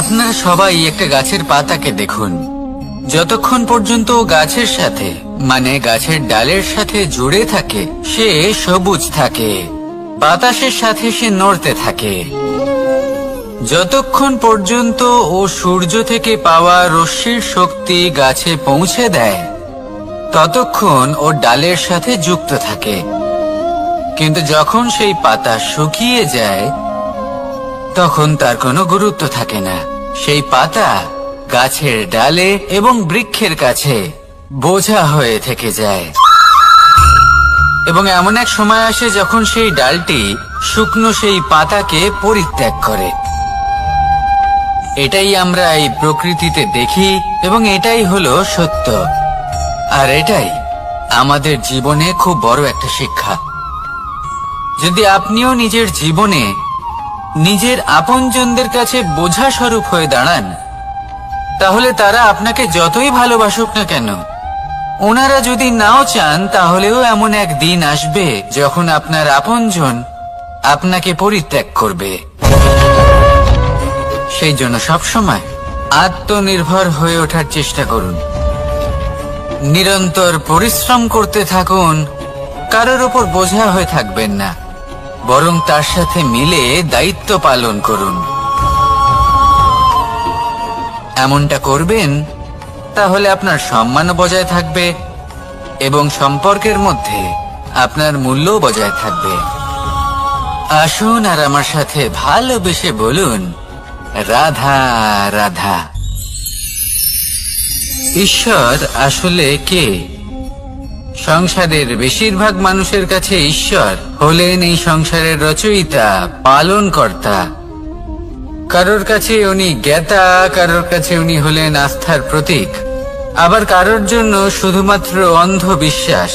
আপনারা সবাই একটা গাছের পাতাকে দেখুন। যতক্ষণ পর্যন্ত গাছের সাথে মানে গাছের ডালের সাথে জুড়ে থাকে সে সবুজ থাকে, বাতাসের সাথে সে নড়তে থাকে। যতক্ষণ পর্যন্ত ও সূর্য থেকে পাওয়া রশ্মির শক্তি গাছে পৌঁছে দেয় ততক্ষণ ও ডালের সাথে যুক্ত থাকে। কিন্তু যখন সেই পাতা শুকিয়ে যায় তখন তার কোনো গুরুত্ব থাকে না। সেই পাতা গাছের ডালে এবং বৃক্ষের কাছে বোঝা হয়ে থেকে যায়। এবং এমন এক সময় আসে যখন সেই ডালটি শুকনো সেই পাতাকে পরিত্যাগ করে। এটাই আমরা এই প্রকৃতিতে দেখি এবং এটাই হলো সত্য। আর এটাই আমাদের জীবনে খুব বড় একটা শিক্ষা। যদি আপনিও নিজের জীবনে নিজের আপনজনদের কাছে বোঝা স্বরূপ হয়ে দাঁড়ান তাহলে তারা আপনাকে যতই ভালোবাসুক না কেন, ওনারা যদি নাও চান তাহলেও এমন এক দিন আসবে যখন আপনার আপনজন আপনাকে পরিত্যাগ করবে। সেই জন্য সবসময় আত্মনির্ভর হয়ে ওঠার চেষ্টা করুন, নিরন্তর পরিশ্রম করতে থাকুন, কারোর উপর বোঝা হয়ে থাকবেন না, বরং তার সাথে মিলে দায়িত্ব পালন করুন। এমনটা করবেন তাহলে আপনার সম্মানও বজায় থাকবে এবং সম্পর্কের মধ্যে আপনার মূল্যও বজায় থাকবে। আসুন আর আমার সাথে ভালোবেসে বলুন, রাধা রাধা। ঈশ্বর আসলে কে? সংসারের বেশিরভাগ মানুষের কাছে ঈশ্বর হলেন এই সংসারের রচয়িতা, পালনকর্তা। কারোর কাছে উনি জ্ঞাতা, কারোর কাছে উনি হলেন আস্থার প্রতীক, আবার কারোর জন্য শুধুমাত্র অন্ধবিশ্বাস।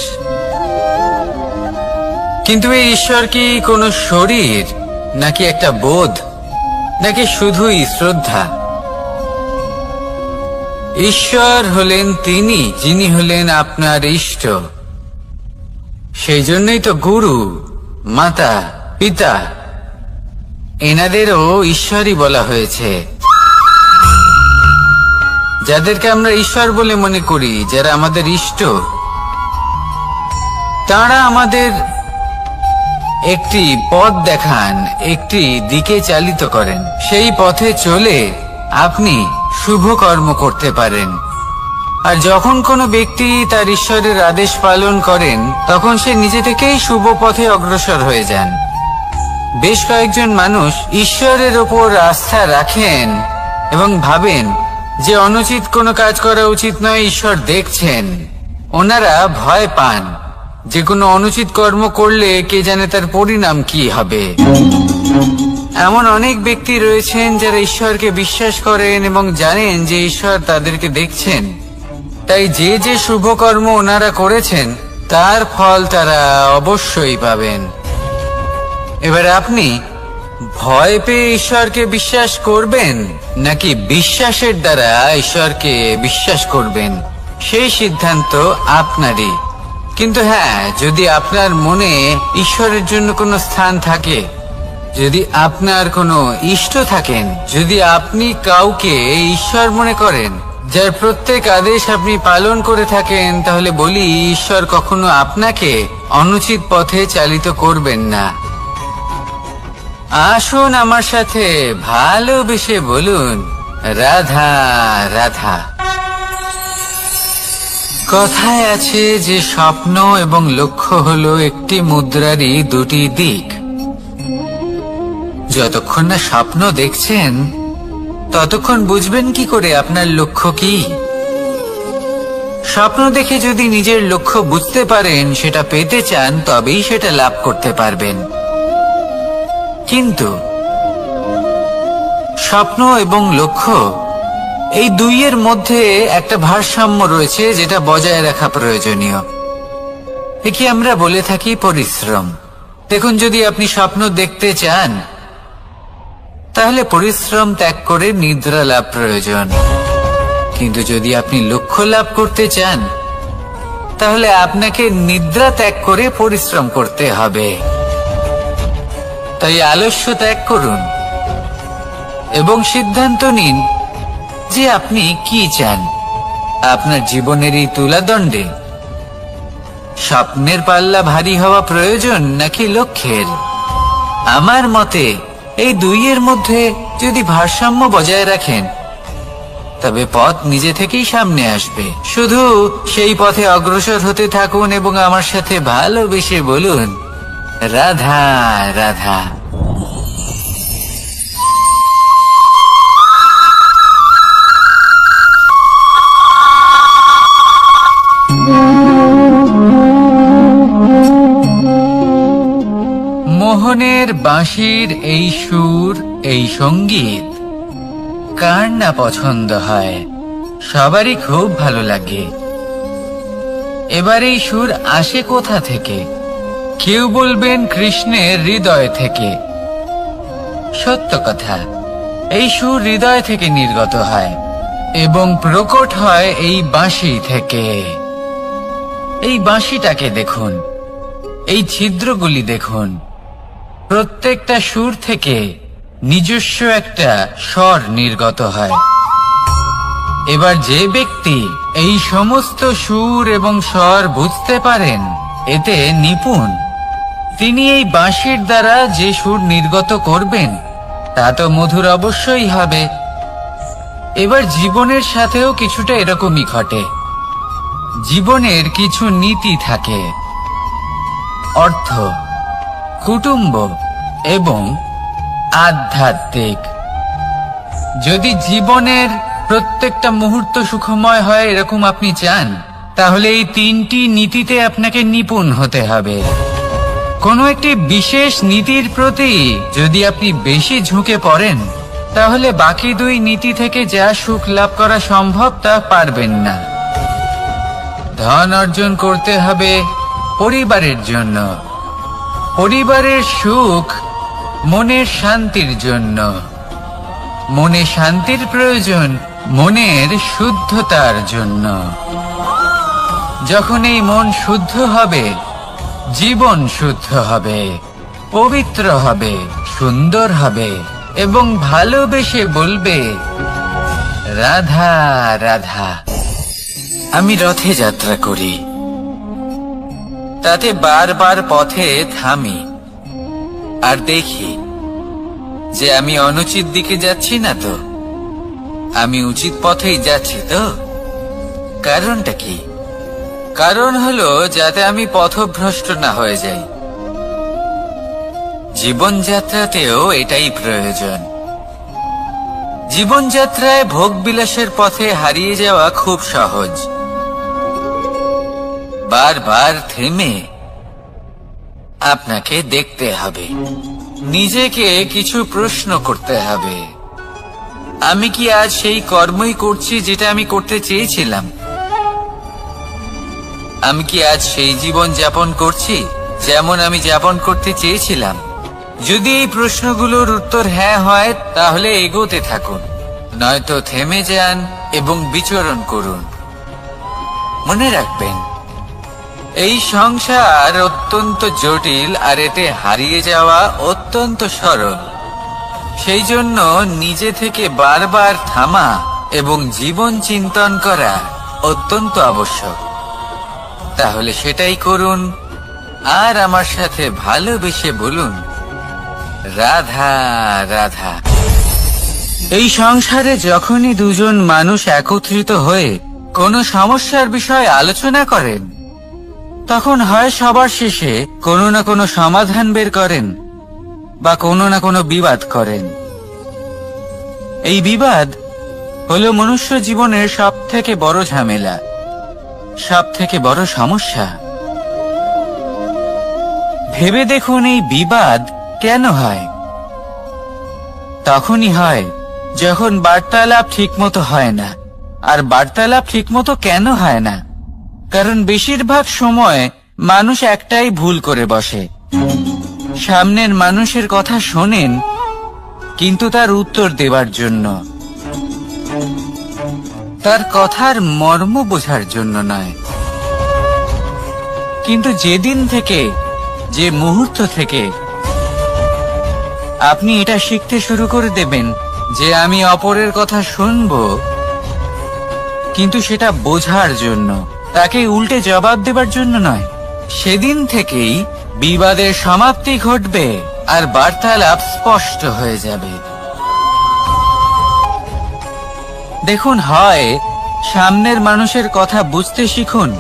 কিন্তু এই ঈশ্বর কি কোনো শরীর, নাকি একটা বোধ, নাকি শুধুই শ্রদ্ধা? ঈশ্বর হলেন তিনি যিনি হলেন আপনার ইষ্ট। সেই জন্যই তো গুরু, মাতা, পিতা এনাদেরও ঈশ্বরই বলা হয়েছে। যাদেরকে আমরা ঈশ্বর বলে মনে করি, যারা আমাদের ইষ্ট, তারা আমাদের একটি পথ দেখান, একটি দিকে চালিত করেন। সেই পথে চলে আপনি শুভ কর্ম করতে পারেন। আর যখন কোনো ব্যক্তি তার ঈশ্বরের আদেশ পালন করেন তখন সে নিজে থেকেই শুভ পথে অগ্রসর হয়ে যান। বেশ কয়েকজন মানুষ ঈশ্বরের ওপর আস্থা রাখেন এবং ভাবেন যে অনুচিত কোনো কাজ করা উচিত নয়, ঈশ্বর দেখছেন। ওনারা ভয় পান যে কোনো অনুচিত কর্ম করলে কে জানে তার পরিণাম কি হবে। এমন অনেক ব্যক্তি রয়েছেন যারা ঈশ্বরকে বিশ্বাস করেন এবং জানেন যে ঈশ্বর তাদেরকে দেখছেন, তাই যে যে শুভ কর্ম ওনারা করেছেন তার ফল তারা অবশ্যই পাবেন। এবার আপনি ভয় পেয়ে ঈশ্বরকে বিশ্বাস করবেন নাকি বিশ্বাসের দ্বারা ঈশ্বরকে বিশ্বাস করবেন, সেই সিদ্ধান্ত আপনারই। কিন্তু হ্যাঁ, যদি আপনার মনে ঈশ্বরের জন্য কোনো স্থান থাকে, যদি আপনার কোনো ইষ্ট থাকেন, যদি আপনি কাউকে ঈশ্বর মনে করেন যার প্রত্যেক আদেশ আপনি পালন করে থাকেন, তাহলে বলি ঈশ্বর কখনো আপনাকে অনুচিত পথে চালিত করবেন না। আসুন আমার সাথে ভালোবেসে বলুন, রাধা রাধা। কথায় আছে যে স্বপ্ন এবং লক্ষ্য হলো একটি মুদ্রারই দুটি দিক। যতক্ষণ না স্বপ্ন দেখছেন ততক্ষণ বুঝবেন কি করে আপনার লক্ষ্য কি। স্বপ্ন দেখে যদি নিজের লক্ষ্য বুঝতে পারেন, সেটা পেতে চান, তবেই সেটা লাভ করতে পারবেন। কিন্তু স্বপ্ন এবং লক্ষ্য এই দুইয়ের মধ্যে একটা ভারসাম্য রয়েছে যেটা বজায় রাখা প্রয়োজনীয়। একে আমরা বলে থাকি পরিশ্রম। দেখুন, যদি আপনি স্বপ্ন দেখতে চান তাহলে পরিশ্রম ত্যাগ করে নিদ্রা লাভ প্রয়োজন। কিন্তু যদি আপনি লক্ষ্য লাভ করতে চান তাহলে আপনাকে নিদ্রা ত্যাগ করে পরিশ্রম করতে হবে। তাই আলস্য ত্যাগ করুন এবং সিদ্ধান্ত নিন যে আপনি কি চান আপনার জীবনের এই তুলাদণ্ডে। স্বপ্নের পাল্লা ভারী হওয়া প্রয়োজন নাকি লক্ষ্যের? আমার মতে এই দুইয়ের মধ্যে যদি ভারসাম্য বজায় রাখেন তবে পথ নিজে থেকেই সামনে আসবে। শুধু সেই পথে অগ্রসর হতে থাকুন এবং আমার সাথে ভালোবেসে বলুন, রাধা রাধা। মোহনের বাঁশির এই সুর, এই সঙ্গীত কার না পছন্দ হয়? সবারই খুব ভালো লাগে। এবার এই সুর আসে কোথা থেকে? কেউ বলবেন কৃষ্ণের হৃদয় থেকে। সত্য কথা, এই সুর হৃদয় থেকে নির্গত হয় এবং প্রকট হয় এই বাঁশি থেকে। এই বাঁশিটাকে দেখুন, এই ছিদ্রগুলি দেখুন, প্রত্যেকটা সুর থেকে নিজস্ব একটা স্বর নির্গত হয়। এবার যে ব্যক্তি এই সমস্ত সুর এবং স্বর বুঝতে পারেন, এতে নিপুণ, তিনি এই বাঁশির দ্বারা যে সুর নির্গত করবেন তা তো মধুর অবশ্যই হবে। এবার জীবনের সাথেও কিছুটা এরকমই ঘটে। জীবনের কিছু নীতি থাকে, অর্থ, কুটুম্ব এবং আধ্যাত্মিক। যদি জীবনের প্রত্যেকটা মুহূর্ত সুখময় হয় এরকম আপনি চান, তাহলে এই তিনটি নীতিতে আপনাকে নিপুণ হতে হবে। কোনো একটি বিশেষ নীতির প্রতি যদি আপনি বেশি ঝুঁকে পড়েন, তাহলে বাকি দুই নীতি থেকে যা সুখ লাভ করা সম্ভব তা পারবেন না। ধন অর্জন করতে হবে পরিবারের জন্য, পরিবারের সুখ মনের শান্তির জন্য। মনে শান্তির প্রয়োজন মনের শুদ্ধতার জন্য। যখন এই মন শুদ্ধ হবে, জীবন শুদ্ধ হবে, পবিত্র হবে, সুন্দর হবে এবং ভালোবেসে বলবে, রাধা রাধা। আমি রথে যাত্রা করি, তাতে বারবার পথে থামি আর দেখি যে আমি অনুচিত দিকে যাচ্ছি না তো, আমি উচিত পথেই যাচ্ছি তো। কারণটা কি? কারণ হলো যাতে আমি পথভ্রষ্ট না হয়ে যাই। জীবনযাত্রাতেও এটাই প্রয়োজন। জীবনযাত্রায় ভোগ বিলাসের পথে হারিয়ে যাওয়া খুব সহজ। বারবার থেমে আপনাকে দেখতে হবে, নিজেকে কিছু প্রশ্ন করতে হবে। আমি কি আজ সেই কর্মই করছি যেটা আমি করতে চেয়েছিলাম? আমি কি আজ সেই জীবন যাপন করছি যেমন আমি যাপন করতে চেয়েছিলাম? যদি এই প্রশ্নগুলোর উত্তর হ্যাঁ হয়, তাহলে এগোতে থাকুন, নয়তো থেমে যান এবং বিচরণ করুন। মনে রাখবেন, এই সংসার অত্যন্ত জটিল আর এতে হারিয়ে যাওয়া অত্যন্ত সরল। সেই জন্য নিজে থেকে বারবার থামা এবং জীবন চিন্তন করা অত্যন্ত আবশ্যক। তাহলে সেটাই করুন আর আমার সাথে ভালোবেসে বলুন, রাধা রাধা। এই সংসারে যখনই দুজন মানুষ একত্রিত হয়ে কোনো সমস্যার বিষয়ে আলোচনা করেন, তখন হয় সবার শেষে কোনো না কোনো সমাধান বের করেন বা কোনো না কোনো বিবাদ করেন। এই বিবাদ হলো মনুষ্য জীবনের সবথেকে বড় ঝামেলা, সবথেকে বড় সমস্যা। ভেবে দেখুন, এই বিবাদ কেন হয়? তখনই হয় যখন বার্তালাপ ঠিকমতো হয় না। আর বার্তালাপ ঠিকমতো কেন হয় না? কারণ বেশিরভাগ সময় মানুষ একটাই ভুল করে বসে। সামনের মানুষের কথা শোনেন, কিন্তু তার উত্তর দেবার জন্য, তার কথার মর্ম বোঝার জন্য নয়। কিন্তু যেদিন থেকে, যে মুহূর্ত থেকে আপনি এটা শিখতে শুরু করে দেবেন যে আমি অপরের কথা শুনবো, কিন্তু সেটা বোঝার জন্য, তাকে উল্টে জবাব দেবার জন্য নয়। সেদিন থেকেই বিবাদের সমাপ্তি ঘটবে আর বার্তালাপ স্পষ্ট হয়ে যাবে। দেখুন, হয় সামনের মানুষের কথা বুঝতে শিখুন,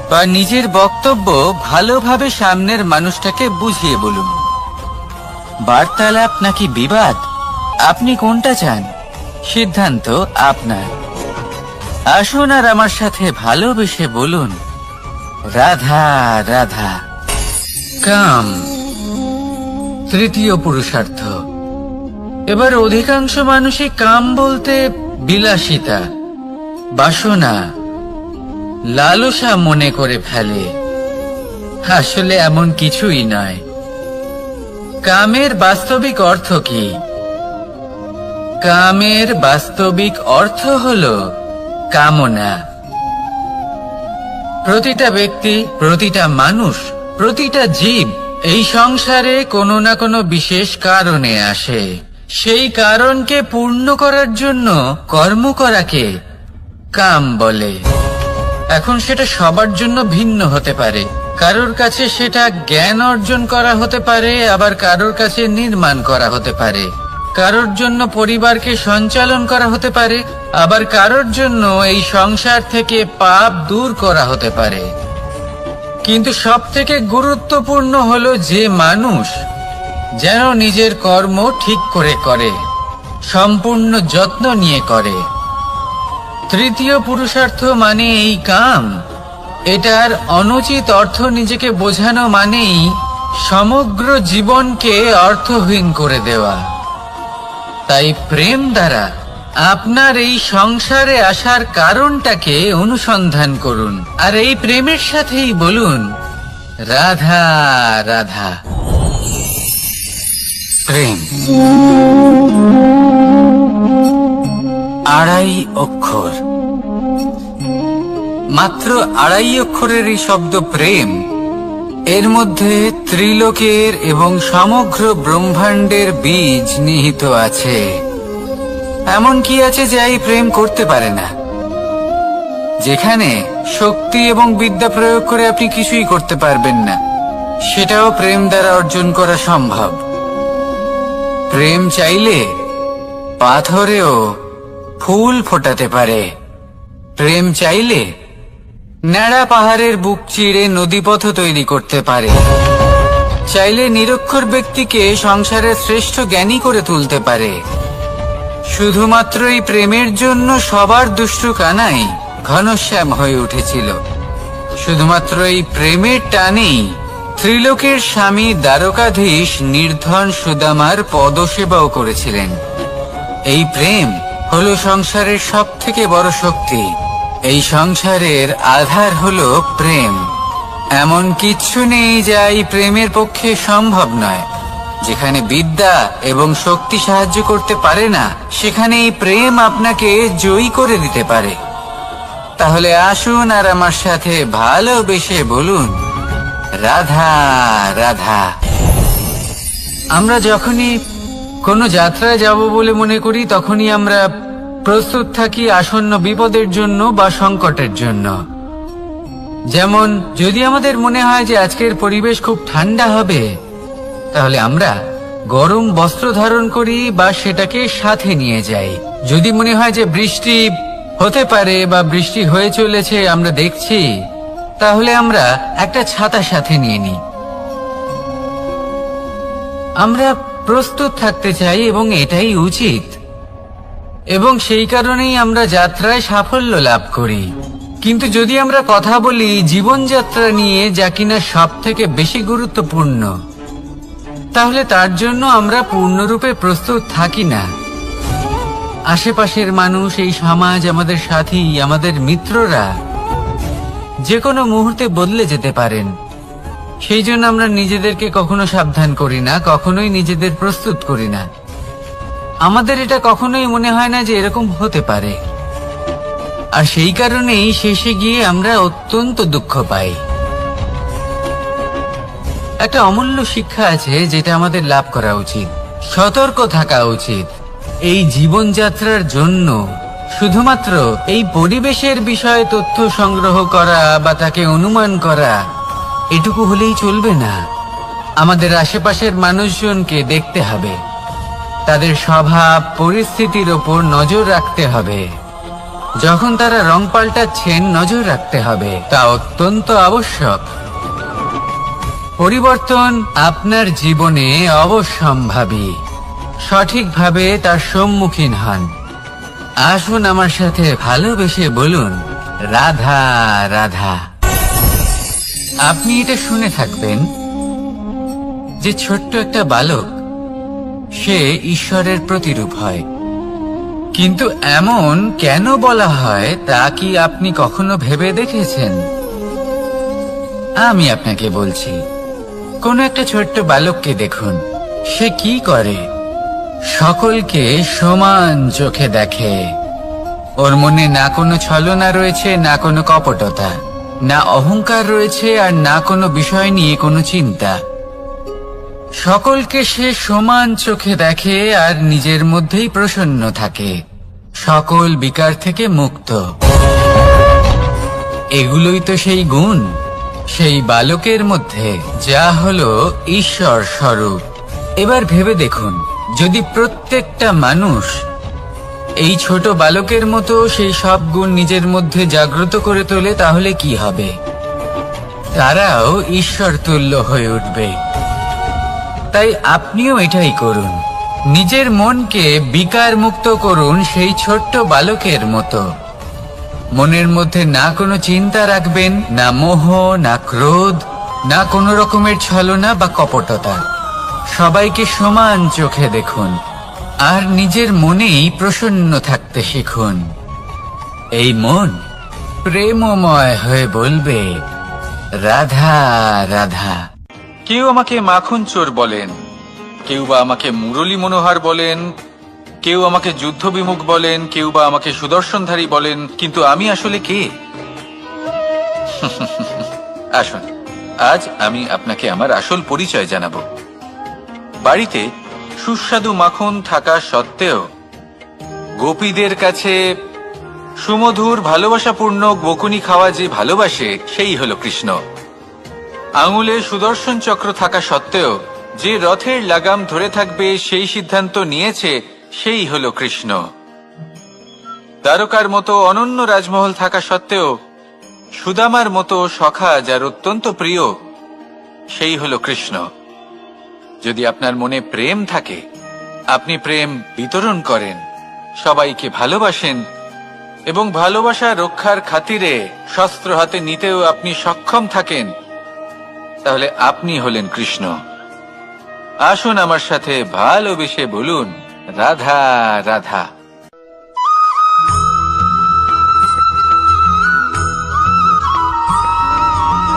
বা নিজের বক্তব্য ভালোভাবে সামনের মানুষটাকে বুঝিয়ে বলুন। বার্তালাপ নাকি বিবাদ, আপনি কোনটা চান? সিদ্ধান্ত আপনার। আসুন আর আমার সাথে ভালোবেসে বলুন, রাধা রাধা। কাম, তৃতীয় পুরুষার্থ। এবার অধিকাংশ মানুষই কাম বলতে বিলাসিতা, বাসনা, লালসা মনে করে ফেলে। আসলে এমন কিছুই নয়। কামের বাস্তবিক অর্থ কি? কামের বাস্তবিক অর্থ হলো কামনা। প্রতিটা ব্যক্তি, প্রতিটা মানুষ, প্রতিটা জীব এই সংসারে কোনো না কোনো বিশেষ কারণে আসে। সেই কারণকে পূর্ণ করার জন্য কর্ম করাকে কাম বলে। এখন সেটা সবার জন্য ভিন্ন হতে পারে। কারোর কাছে সেটা জ্ঞান অর্জন করা হতে পারে, আবার কারোর কাছে নির্মাণ করা হতে পারে। কারোর জন্য পরিবারকে সঞ্চালন করা হতে পারে, আবার কারোর জন্য এই সংসার থেকে পাপ দূর করা হতে পারে। কিন্তু সবথেকে গুরুত্বপূর্ণ হলো যে মানুষ যেন নিজের কর্ম ঠিক করে করে, সম্পূর্ণ যত্ন নিয়ে করে। তৃতীয় পুরুষার্থ মানে এই কাম। এটার অনুচিত অর্থ নিজেকে বোঝানো মানেই সমগ্র জীবনকে অর্থহীন করে দেওয়া। তাই প্রেম দ্বারা আপনার এই সংসারে আসার কারণটাকে অনুসন্ধান করুন, আর এই প্রেমের সাথেই বলুন, রাধা রাধা। প্রেম আড়াই অক্ষর, মাত্র আড়াই অক্ষরের এই শব্দ প্রেম, এর মধ্যে ত্রিলোকের এবং সমগ্র ব্রহ্মাণ্ডের বীজ নিহিত আছে। এমন কি আছে যে এই প্রেম করতে পারে না? যেখানে শক্তি এবং বিদ্যা প্রয়োগ করে আপনি কিছুই করতে পারবেন না, সেটাও প্রেম দ্বারা অর্জন করা সম্ভব। প্রেম চাইলে পাথরেও ফুল ফোটাতে পারে। প্রেম চাইলে ন্যাড়া পাহাড়ের বুক চিড়ে নদীপথ তৈরি করতে পারে। চাইলে নিরক্ষর ব্যক্তিকে সংসারের শ্রেষ্ঠ জ্ঞানী করে তুলতে পারে। শুধুমাত্র এই প্রেমের জন্য সবার দুষ্টু কানাই ঘনশ্যাম হয়ে উঠেছিল। শুধুমাত্র এই প্রেমের টানেই ত্রিলোকের স্বামী দ্বারকাধীশ নির্ধন সুদামার পদসেবাও করেছিলেন। এই প্রেম হলো সংসারের সবথেকে বড় শক্তি। এই সংসারের আধার হলো প্রেম। এমন কিচ্ছু নেই যা এই প্রেমের পক্ষে সম্ভব নয়। যেখানে বিদ্যা এবং শক্তি সাহায্য করতে পারে না, সেখানে এই প্রেম আপনাকে জয়ী করে দিতে পারে। তাহলে আসুন আর আমার সাথে ভালোবেসে বলুন, রাধা রাধা। আমরা যখনই কোনো যাত্রায় যাব বলে মনে করি, তখনই আমরা প্রস্তুত থাকি আসন্ন বিপদের জন্য বা সংকটের জন্য। যেমন যদি আমাদের মনে হয় যে আজকের পরিবেশ খুব ঠান্ডা হবে, তাহলে আমরা গরম বস্ত্র ধারণ করি বা সেটাকে সাথে নিয়ে যাই। যদি মনে হয় যে বৃষ্টি হতে পারে বা বৃষ্টি হয়ে চলেছে, আমরা দেখছি, তাহলে আমরা একটা ছাতা সাথে নিয়ে নিই। আমরা প্রস্তুত থাকতে চাই এবং এটাই উচিত, এবং সেই কারণেই আমরা যাত্রায় সাফল্য লাভ করি। কিন্তু যদি আমরা কথা বলি জীবনযাত্রা নিয়ে, যা কিনা সব থেকে বেশি গুরুত্বপূর্ণ, তাহলে তার জন্য আমরা পূর্ণরূপে প্রস্তুত থাকি না। আশেপাশের মানুষ, এই সমাজ, আমাদের সাথী, আমাদের মিত্ররা যে কোনো মুহূর্তে বদলে যেতে পারেন। সেই জন্য আমরা নিজেদেরকে কখনো সাবধান করি না, কখনোই নিজেদের প্রস্তুত করি না। আমাদের এটা কখনোই মনে হয় না যে এরকম হতে পারে, আর সেই কারণেই শেষে গিয়ে আমরা অত্যন্ত দুঃখ পাই। একটা অমূল্য শিক্ষা আছে যেটা আমাদের লাভ করা উচিত। সতর্ক থাকা উচিত। এই জীবনযাত্রার জন্য শুধুমাত্র এই পরিবেশের বিষয়ে তথ্য সংগ্রহ করা বা তাকে অনুমান করা এটুকু হলেই চলবে না। আমাদের আশেপাশের মানুষজনকে দেখতে হবে, তাদের স্বভাব পরিস্থিতির ওপর নজর রাখতে হবে। যখন তারা রং পাল্টাচ্ছেন নজর রাখতে হবে, তা অত্যন্ত আবশ্যক। পরিবর্তন আপনার জীবনে অবশ্যম্ভাবী, সঠিকভাবে তার সম্মুখীন হন। আসুন আমার সাথে ভালোবেসে বলুন, রাধা রাধা। আপনি এটা শুনে থাকবেন যে ছোট্ট একটা বালক সে ঈশ্বরের প্রতিরূপ হয়, কিন্তু এমন কেন বলা হয় তা কি আপনি কখনো ভেবে দেখেছেন? আমি আপনাকে বলছি, কোন একটা ছোট্ট বালককে দেখুন, সে কি করে? সকলকে সমান চোখে দেখে। ওর মনে না কোনো ছলনা রয়েছে, না কোনো কপটতা, না অহংকার রয়েছে, আর না কোনো বিষয় নিয়ে কোনো চিন্তা। সকলকে সে সমান চোখে দেখে আর নিজের মধ্যেই প্রসন্ন থাকে, সকল বিকার থেকে মুক্ত। এগুলোই তো সেই গুণ সেই বালকের মধ্যে, যা হলো ঈশ্বর স্বরূপ। এবার ভেবে দেখুন, যদি প্রত্যেকটা মানুষ এই ছোট বালকের মতো সেই সব গুণ নিজের মধ্যে জাগ্রত করে তোলে, তাহলে কি হবে? তারাও ঈশ্বর তুল্য হয়ে উঠবে। তাই আপনিও এটাই করুন, নিজের মনকে বিকার মুক্ত করুন সেই ছোট্ট বালকের মতো। মনের মধ্যে না কোনো চিন্তা রাখবেন, না মোহ, না ক্রোধ, না কোনো রকমের ছলনা বা কপটতা। সবাইকে সমান চোখে দেখুন আর নিজের মনেই প্রসন্ন থাকতে শিখুন। এই মন প্রেমময় হয়ে বলবে, রাধা রাধা। কেউ আমাকে মাখন চোর বলেন, কেউ বা আমাকে মুরলী মনোহর বলেন, কেউ আমাকে যুদ্ধ বিমুখ বলেন, কেউ বা আমাকে সুদর্শনধারী বলেন, কিন্তু আমি আসলে কে? আসুন, আজ আমি আপনাকে আমার আসল পরিচয় জানাবো। বাড়িতে সুস্বাদু মাখন থাকা সত্ত্বেও গোপীদের কাছে সুমধুর ভালোবাসাপূর্ণ বকুনি খাওয়া যে ভালোবাসে, সেই হলো কৃষ্ণ। আঙুলে সুদর্শন চক্র থাকা সত্ত্বেও যে রথের লাগাম ধরে থাকবে সেই সিদ্ধান্ত নিয়েছে, সেই হলো কৃষ্ণ। দ্বারকার মতো অনন্য রাজমহল থাকা সত্ত্বেও সুদামার মতো সখা যার অত্যন্ত প্রিয়, সেই হলো কৃষ্ণ। যদি আপনার মনে প্রেম থাকে, আপনি প্রেম বিতরণ করেন, সবাইকে ভালোবাসেন এবং ভালোবাসা রক্ষার খাতিরে শস্ত্র হাতে নিতেও আপনি সক্ষম থাকেন, তাহলে আপনি হলেন কৃষ্ণ। আসুন আমার সাথে ভালোবেসে বলুন, রাধা রাধা।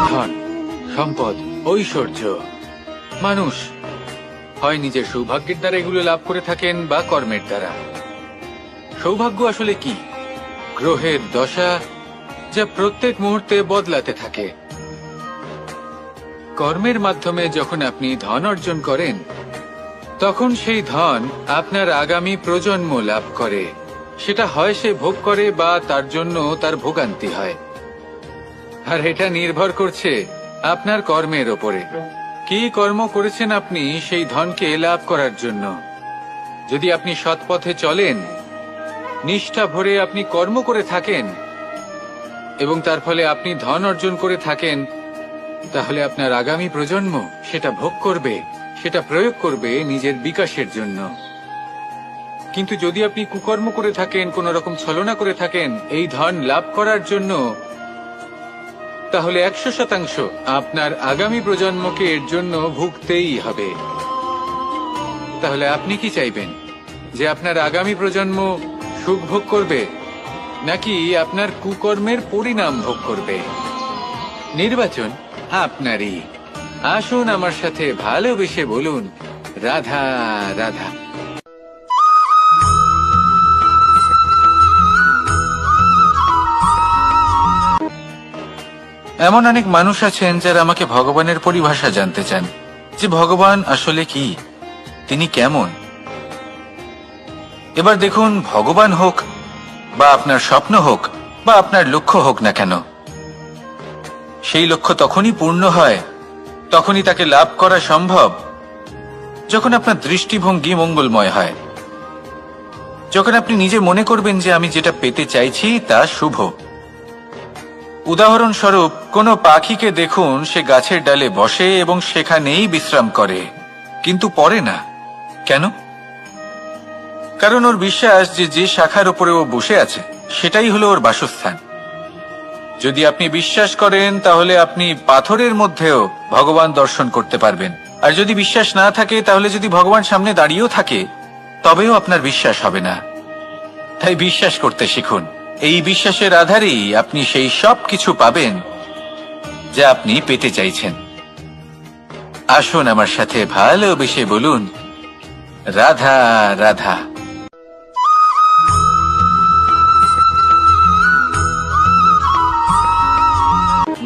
ধন, সম্পদ, ঐশ্বর্য, মানুষ হয় নিজের সৌভাগ্যের দ্বারা এগুলো লাভ করে থাকেন বা কর্মের দ্বারা। সৌভাগ্য আসলে কি? গ্রহের দশা, যা প্রত্যেক মুহূর্তে বদলাতে থাকে। কর্মের মাধ্যমে যখন আপনি ধন অর্জন করেন, তখন সেই ধন আপনার আগামী প্রজন্ম লাভ করে। সেটা হয় সে ভোগ করে বা তার জন্য তার ভোগান্তি হয়। আর এটা নির্ভর করছে আপনার কর্মের ওপরে। কি কর্ম করেছেন আপনি সেই ধনকে লাভ করার জন্য? যদি আপনি সৎ পথে চলেন, নিষ্ঠা ভরে আপনি কর্ম করে থাকেন এবং তার ফলে আপনি ধন অর্জন করে থাকেন, তাহলে আপনার আগামী প্রজন্ম সেটা ভোগ করবে, সেটা প্রয়োগ করবে নিজের বিকাশের জন্য। কিন্তু যদি আপনি কুকর্ম করে থাকেন, কোন রকম ছলনা করে থাকেন এই ধন লাভ করার জন্য, তাহলে 100% আপনার আগামী প্রজন্মকে এর জন্য ভুগতেই হবে। তাহলে আপনি কি চাইবেন? যে আপনার আগামী প্রজন্ম সুখ ভোগ করবে, নাকি আপনার কুকর্মের পরিণাম ভোগ করবে? নির্বাচন আপনারই। আসুন আমার সাথে ভালোবেসে বলুন, রাধা রাধা। এমন অনেক মানুষ আছেন যারা আমাকে ভগবানের পরিভাষা জানতে চান, যে ভগবান আসলে কি, তিনি কেমন। এবার দেখুন, ভগবান হোক বা আপনার স্বপ্ন হোক বা আপনার লক্ষ্য হোক না কেন, সেই লক্ষ্য তখনই পূর্ণ হয়, তখনই তাকে লাভ করা সম্ভব যখন আপনার দৃষ্টিভঙ্গি মঙ্গলময় হয়, যখন আপনি নিজে মনে করবেন যে আমি যেটা পেতে চাইছি তা শুভ। উদাহরণস্বরূপ, কোনো পাখিকে দেখুন, সে গাছের ডালে বসে এবং সেখানেই বিশ্রাম করে, কিন্তু পড়ে না। কেন? কারণ ওর বিশ্বাস যে যে শাখার উপরে ও বসে আছে সেটাই হলো ওর বাসস্থান। যদি আপনি বিশ্বাস করেন তাহলে আপনি পাথরের মধ্যেও ভগবান দর্শন করতে পারবেন, আর যদি বিশ্বাস না থাকে তাহলে যদি ভগবান সামনে দাঁড়িয়েও থাকে তবেও আপনার বিশ্বাস হবে না। তাই বিশ্বাস করতে শিখুন। এই বিশ্বাসের আধারেই আপনি সেই সব কিছু পাবেন যা আপনি পেতে চাইছেন। আসুন আমার সাথে ভালোবেসে বলুন, রাধা রাধা।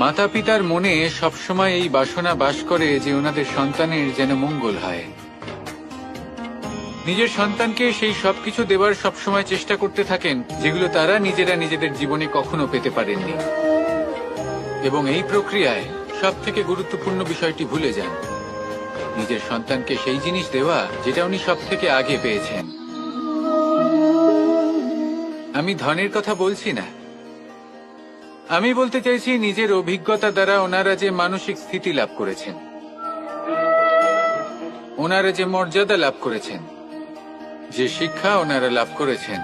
মাতা পিতার মনে সবসময় এই বাসনা বাস করে যে ওনাদের সন্তানের যেন মঙ্গল হয়। নিজের সন্তানকে সেই সবকিছু দেবার সবসময় চেষ্টা করতে থাকেন যেগুলো তারা নিজেরা নিজেদের জীবনে কখনো পেতে পারেননি, এবং এই প্রক্রিয়ায় সব থেকে গুরুত্বপূর্ণ বিষয়টি ভুলে যান, নিজের সন্তানকে সেই জিনিস দেওয়া যেটা উনি সব থেকে আগে পেয়েছেন। আমি ধনের কথা বলছি না, আমি বলতে চাইছি নিজের অভিজ্ঞতা দ্বারা ওনারা যে মানসিক স্থিতি লাভ করেছেন, ওনারা যে মর্যাদা লাভ করেছেন, যে শিক্ষা ওনারা লাভ করেছেন,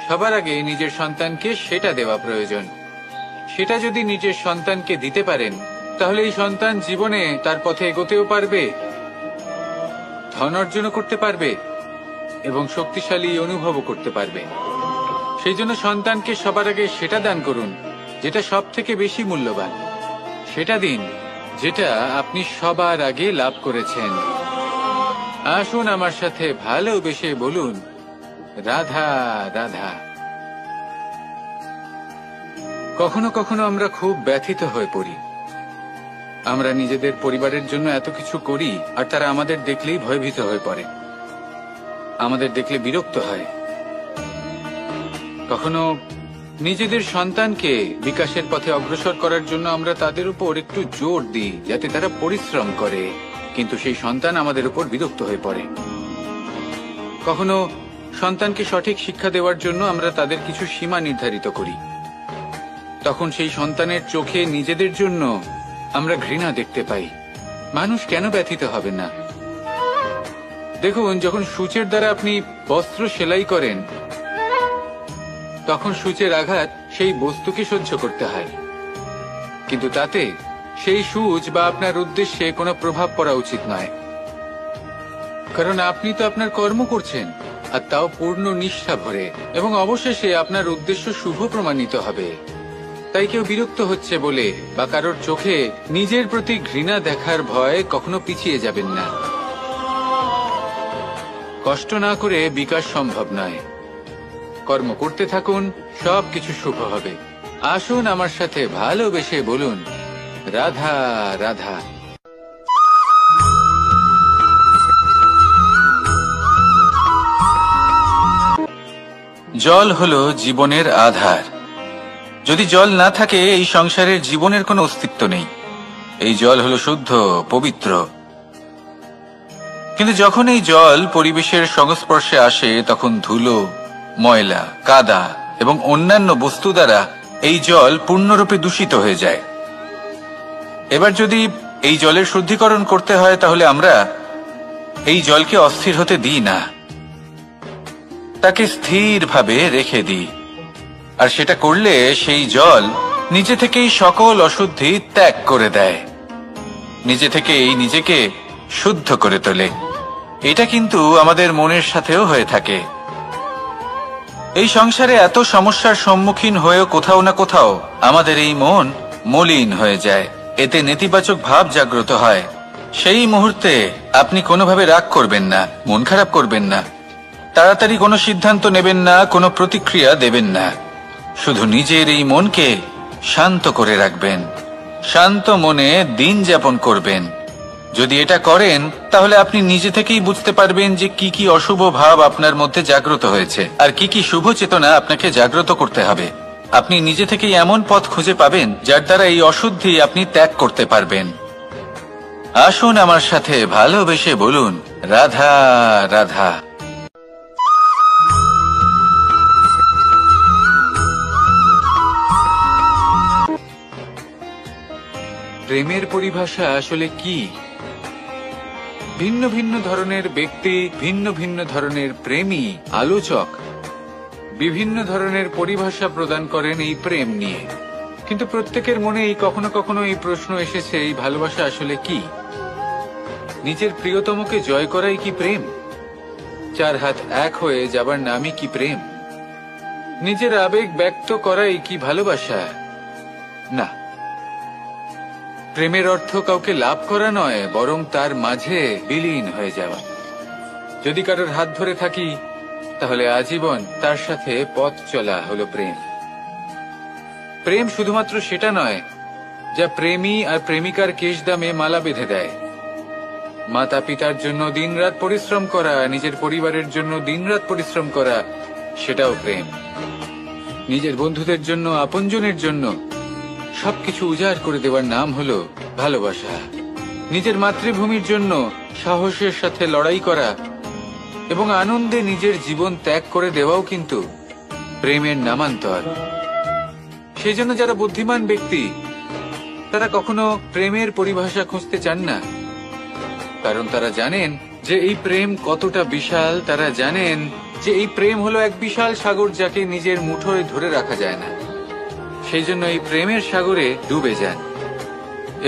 সবার আগে নিজের সন্তানকে সেটা দেওয়া প্রয়োজন। সেটা যদি নিজের সন্তানকে দিতে পারেন তাহলে এই সন্তান জীবনে তার পথে এগোতেও পারবে, ধন অর্জনও করতে পারবে এবং শক্তিশালী অনুভবও করতে পারবে। সেই জন্য সন্তানকে সবার আগে সেটা দান করুন যেটা সব থেকে বেশি মূল্যবান। সেটা দিন যেটা আপনি সবার আগে লাভ করেছেন। আসুন আমার সাথে ভালোবেসে বলুন, রাধা রাধা। কখনো কখনো আমরা খুব ব্যথিত হয়ে পড়ি। আমরা নিজেদের পরিবারের জন্য এত কিছু করি আর তারা আমাদের দেখলেই ভয়ভীত হয়ে পড়ে, আমাদের দেখলে বিরক্ত হয়। কখনো নিজেদের সন্তানকে বিকাশের পথে অগ্রসর করার জন্য আমরা তাদের উপর একটু জোর দিই যাতে তারা পরিশ্রম করে, কিন্তু সেই সন্তান আমাদের উপর বিরক্ত হয়ে পড়ে। কখনো সন্তানকে সঠিক শিক্ষা দেওয়ার জন্য আমরা তাদের কিছু সীমা নির্ধারিত করি, তখন সেই সন্তানের চোখে নিজেদের জন্য আমরা ঘৃণা দেখতে পাই। মানুষ কেন ব্যথিত হবে না? দেখুন, যখন সূচের দ্বারা আপনি বস্ত্র সেলাই করেন তখন সূচের আঘাত সেই বস্তুকে সহ্য করতে হয়, কিন্তু তাতে সেই সূচ বা আপনার উদ্দেশ্যে কোনো প্রভাব পড়া উচিত নয়, কারণ আপনি তো আপনার কর্ম করছেন, আর তাও পূর্ণ নিষ্ঠা ভরে, এবং অবশেষে আপনার উদ্দেশ্য শুভ প্রমাণিত হবে। তাই কেউ বিরক্ত হচ্ছে বলে বা কারোর চোখে নিজের প্রতি ঘৃণা দেখার ভয় কখনো পিছিয়ে যাবেন না। কষ্ট না করে বিকাশ সম্ভব নয়। কর্ম করতে থাকুন, সবকিছু শুভ হবে। আসুন আমার সাথে ভালোবেসে বলুন, রাধা রাধা। জল হলো জীবনের আধার। যদি জল না থাকে এই সংসারের জীবনের কোনো অস্তিত্ব নেই। এই জল হলো শুদ্ধ, পবিত্র। কিন্তু যখন এই জল পরিবেশের সংস্পর্শে আসে তখন ধুলো, ময়লা, কাদা এবং অন্যান্য বস্তু দ্বারা এই জল পূর্ণরূপে দূষিত হয়ে যায়। এবার যদি এই জলের শুদ্ধিকরণ করতে হয় তাহলে আমরা এই জলকে অস্থির হতে দিই না, তাকে স্থিরভাবে রেখে দিই। আর সেটা করলে সেই জল নিজে থেকেই সকল অশুদ্ধি ত্যাগ করে দেয়, নিজে থেকেই নিজেকে শুদ্ধ করে তোলে। এটা কিন্তু আমাদের মনের সাথেও হয়ে থাকে। এই সংসারে এত সমস্যার সম্মুখীন হয়েও কোথাও না কোথাও আমাদের এই মন মলিন হয়ে যায়, এতে নেতিবাচক ভাব জাগ্রত হয়। সেই মুহূর্তে আপনি কোনোভাবে রাগ করবেন না, মন খারাপ করবেন না, তাড়াতাড়ি কোনো সিদ্ধান্ত নেবেন না, কোনো প্রতিক্রিয়া দেবেন না। শুধু নিজের এই মনকে শান্ত করে রাখবেন, শান্ত মনে দিন যাপন করবেন। যদি এটা করেন তাহলে আপনি নিজে থেকেই বুঝতে পারবেন যে কি কি অশুভ ভাব আপনার মধ্যে জাগ্রত হয়েছে আর কি কি শুভ চেতনা আপনাকে জাগ্রত করতে হবে। আপনি নিজে থেকেই এমন পথ খুঁজে পাবেন যার দ্বারা এই অশুদ্ধি আপনি ত্যাগ করতে পারবেন। আসুন আমার সাথে ভালোবেসে বলুন, রাধা রাধা। প্রেমের পরিভাষা আসলে কি? ভিন্ন ভিন্ন ধরনের ব্যক্তি, ভিন্ন ভিন্ন ধরনের প্রেমী আলোচক বিভিন্ন ধরনের পরিভাষা প্রদান করেন এই প্রেম নিয়ে, কিন্তু প্রত্যেকের মনেই কখনো কখনো এই প্রশ্ন এসেছে, এই ভালোবাসা আসলে কি? নিজের প্রিয়তমকে জয় করাই কি প্রেম? চার হাত এক হয়ে যাবার নামই কি প্রেম? নিজের আবেগ ব্যক্ত করাই কি ভালোবাসা? না, প্রেমের অর্থ কাউকে লাভ করা নয়, বরং তার মাঝে বিলীন হয়ে যাওয়া। যদি কারোর হাত ধরে থাকি তাহলে আজীবন তার সাথে পথ চলা হলো প্রেম। প্রেম শুধুমাত্র সেটা নয় যা প্রেমী আর প্রেমিকার কেশদামে মালা বেঁধে দেয়। মাতা পিতার জন্য দিনরাত পরিশ্রম করা, নিজের পরিবারের জন্য দিনরাত পরিশ্রম করা, সেটাও প্রেম। নিজের বন্ধুদের জন্য, আপনজনের জন্য সবকিছু উজাড় করে দেওয়ার নাম হলো ভালোবাসা। নিজের মাতৃভূমির জন্য সাহসের সাথে লড়াই করা এবং আনন্দে নিজের জীবন ত্যাগ করে দেওয়াও কিন্তু প্রেমের নামান্তর। সেই জন্য যারা বুদ্ধিমান ব্যক্তি তারা কখনো প্রেমের পরিভাষা খুঁজতে চান না, কারণ তারা জানেন যে এই প্রেম কতটা বিশাল। তারা জানেন যে এই প্রেম হলো এক বিশাল সাগর যাকে নিজের মুঠোয় ধরে রাখা যায় না। সেই জন্য এই প্রেমের সাগরে ডুবে যান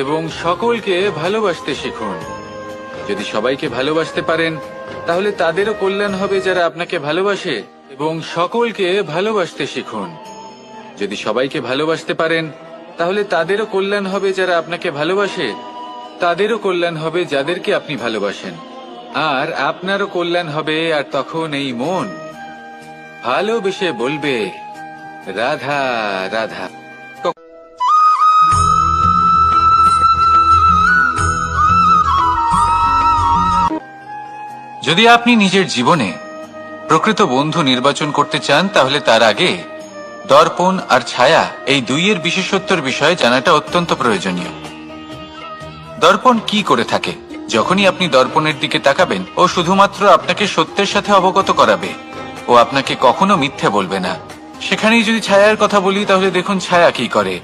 এবং সকলকে ভালোবাসতে শিখুন। যদি সবাইকে ভালোবাসতে পারেন তাহলে তাদেরও কল্যাণ হবে যারা আপনাকে ভালোবাসে, এবং সকলকে ভালোবাসতে শিখুন। যদি সবাইকে ভালোবাসতে পারেন তাহলে তাদেরও কল্যাণ হবে যারা আপনাকে ভালোবাসে, তাদেরও কল্যাণ হবে যাদেরকে আপনি ভালোবাসেন, আর আপনারও কল্যাণ হবে। আর তখন এই মন ভালোবেসে বলবে, রাধা রাধা। যদি আপনি নিজের জীবনে প্রকৃত বন্ধু নির্বাচন করতে চান তাহলে তার আগে দর্পণ আর ছায়া এই দুইয়ের বিশেষত্বর বিষয়ে জানাটা অত্যন্ত প্রয়োজনীয়। দর্পণ কি করে থাকে? যখনই আপনি দর্পণের দিকে তাকাবেন ও শুধুমাত্র আপনাকে সত্যের সাথে অবগত করাবে, ও আপনাকে কখনো মিথ্যে বলবে না। সেখানেই যদি ছায়ার কথা বলি তাহলে দেখুন ছায়া কি করে,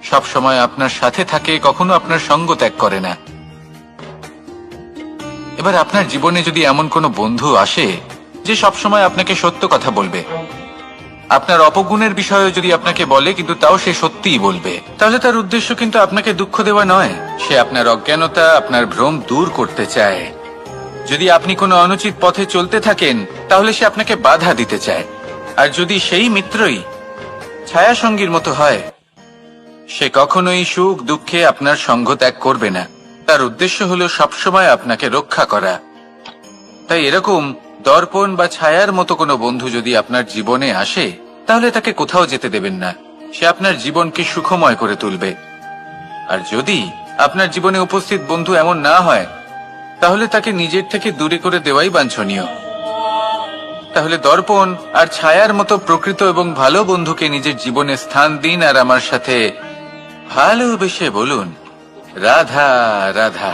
সব সময় আপনার সাথে থাকে, কখনো আপনার সঙ্গ ত্যাগ করে না। এবার আপনার জীবনে যদি এমন কোনো বন্ধু আসে যে সবসময় আপনাকে সত্য কথা বলবে, আপনার অপগুণের বিষয়ে যদি আপনাকে বলে কিন্তু তাও সে সত্যিই বলবে, তাহলে তার উদ্দেশ্য কিন্তু আপনাকে দুঃখ দেওয়া নয়, সে আপনার অজ্ঞানতা, আপনার ভ্রম দূর করতে চায়। যদি আপনি কোনো অনুচিত পথে চলতে থাকেন তাহলে সে আপনাকে বাধা দিতে চায়। আর যদি সেই মিত্রই ছায়া সঙ্গীর মতো হয়, সে কখনোই সুখ দুঃখে আপনার সঙ্গ ত্যাগ করবে না, তার উদ্দেশ্য হলো সবসময় আপনাকে রক্ষা করা। তাই এরকম দর্পণ বা ছায়ার মতো কোনো বন্ধু যদি আপনার জীবনে আসে তাহলে তাকে কোথাও যেতে দেবেন না, সে আপনার জীবনকে সুখময় করে তুলবে। আর যদি আপনার জীবনে উপস্থিত বন্ধু এমন না হয় তাহলে তাকে নিজের থেকে দূরে করে দেওয়াই বাঞ্ছনীয়। তাহলে দর্পণ আর ছায়ার মতো প্রকৃত এবং ভালো বন্ধুকে নিজের জীবনে স্থান দিন আর আমার সাথে ভালোবেসে বলুন, রাধা রাধা।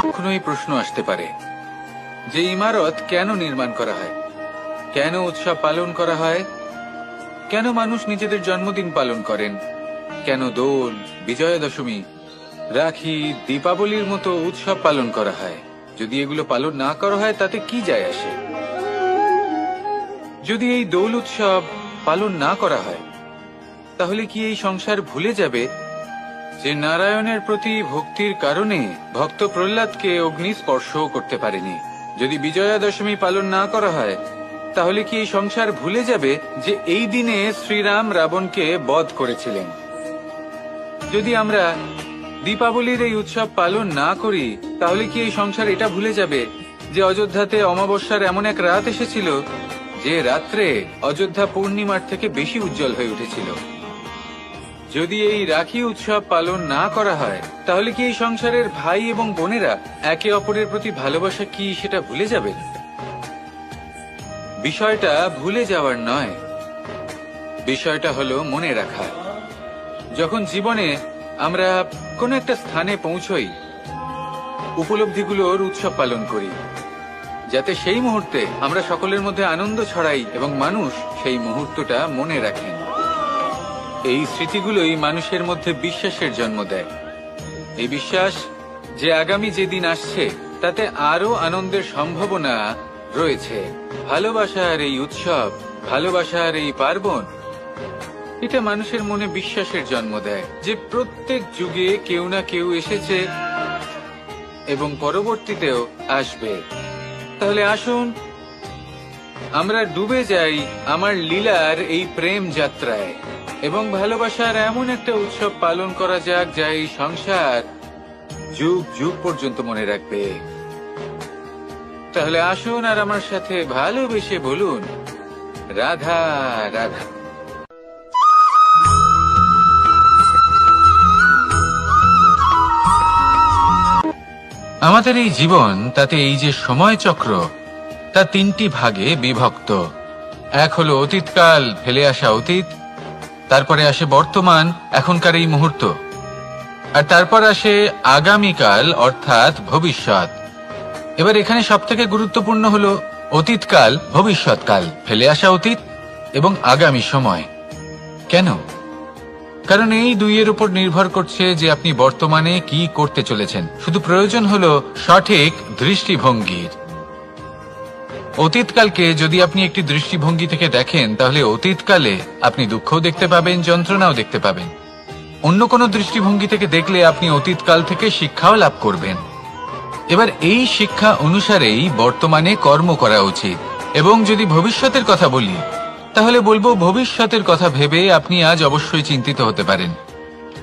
কখনোই প্রশ্ন আসতে পারে যে ইমারত কেন নির্মাণ করা হয়, কেন উৎসব পালন করা হয়, কেন মানুষ নিজেদের জন্মদিন পালন করেন, কেন দোল, বিজয়া দশমী, রাখি, দীপাবলির মতো উৎসব পালন করা হয়? যদি এগুলো পালন না করা হয় তাতে কি যায় আসে? যদি এই দোল উৎসব পালন না করা হয় তাহলে কি এই সংসার ভুলে যাবে যে নারায়ণের প্রতি ভক্তির কারণে ভক্ত প্রহ্লাদকে অগ্নি স্পর্শও করতে পারেনি? যদি বিজয়া দশমী পালন না করা হয় তাহলে কি এই সংসার ভুলে যাবে যে এই দিনে শ্রীরাম রাবণকে বধ করেছিলেন? যদি আমরা দীপাবলির এই উৎসব পালন না করি তাহলে কি এই সংসার এটা ভুলে যাবে যে অযোধ্যাতে অমাবস্যার এমন এক রাত এসেছিল যে রাত্রে অযোধ্যা পূর্ণিমার থেকে বেশি উজ্জ্বল হয়ে উঠেছিল। যদি এই রাখি উৎসব পালন না করা হয় তাহলে কি এই সংসারের ভাই এবং বোনেরা একে অপরের প্রতি ভালোবাসা কি সেটা ভুলে যাবে? বিষয়টা ভুলে যাওয়ার নয়, বিষয়টা হলো মনে রাখা। যখন জীবনে আমরা কোনো একটা স্থানে পৌঁছই, উপলব্ধিগুলোর উৎসব পালন করি, যাতে সেই মুহূর্তে আমরা সকলের মধ্যে আনন্দ ছড়াই এবং মানুষ সেই মুহূর্তটা মনে রাখেন। এই স্মৃতিগুলোই মানুষের মধ্যে বিশ্বাসের জন্ম দেয়। এই বিশ্বাস যে আগামী যেদিন আসছে তাতে আরো আনন্দের সম্ভাবনা রয়েছে। ভালোবাসার এই উৎসব, ভালোবাসার এই পার্বণ, এটা মানুষের মনে বিশ্বাসের জন্ম দেয় যে প্রত্যেক যুগে কেউ না কেউ এসেছে এবং পরবর্তীতেও আসবে। তাহলে আসুন আমরা ডুবে যাই আমার লীলার এই প্রেম যাত্রায় এবং ভালোবাসার এমন একটা উৎসব পালন করা যাক যা এই সংসার যুগ যুগ পর্যন্ত মনে রাখবে। তাহলে আসুন আর আমার সাথে ভালোবেসে বলুন, রাধা রাধা। আমাদের এই জীবন, তাতে এই যে সময় চক্র, তা তিনটি ভাগে বিভক্ত। এক হলো অতীতকাল, ফেলে আসা অতীত, তারপরে আসে বর্তমান, এখনকার এই মুহূর্ত, আর তারপর আসে আগামীকাল অর্থাৎ ভবিষ্যৎ। এবার এখানে সবথেকে গুরুত্বপূর্ণ হলো অতীতকাল, ভবিষ্যৎকাল, ফেলে আসা অতীত এবং আগামী সময়। কেন? কারণ এই দুইয়ের উপর নির্ভর করছে যে আপনি বর্তমানে কি করতে চলেছেন। শুধু প্রয়োজন হলো সঠিক দৃষ্টিভঙ্গির। অতীতকালকে যদি আপনি একটি দৃষ্টিভঙ্গি থেকে দেখেন তাহলে অতীতকালে আপনি দুঃখও দেখতে পাবেন, যন্ত্রণাও দেখতে পাবেন। অন্য কোনো দৃষ্টিভঙ্গি থেকে দেখলে আপনি অতীতকাল থেকে শিক্ষাও লাভ করবেন। এবার এই শিক্ষা অনুসারেই বর্তমানে কর্ম করা উচিত। এবং যদি ভবিষ্যতের কথা বলি তাহলে বলবো, ভবিষ্যতের কথা ভেবে আপনি আজ অবশ্যই চিন্তিত হতে পারেন।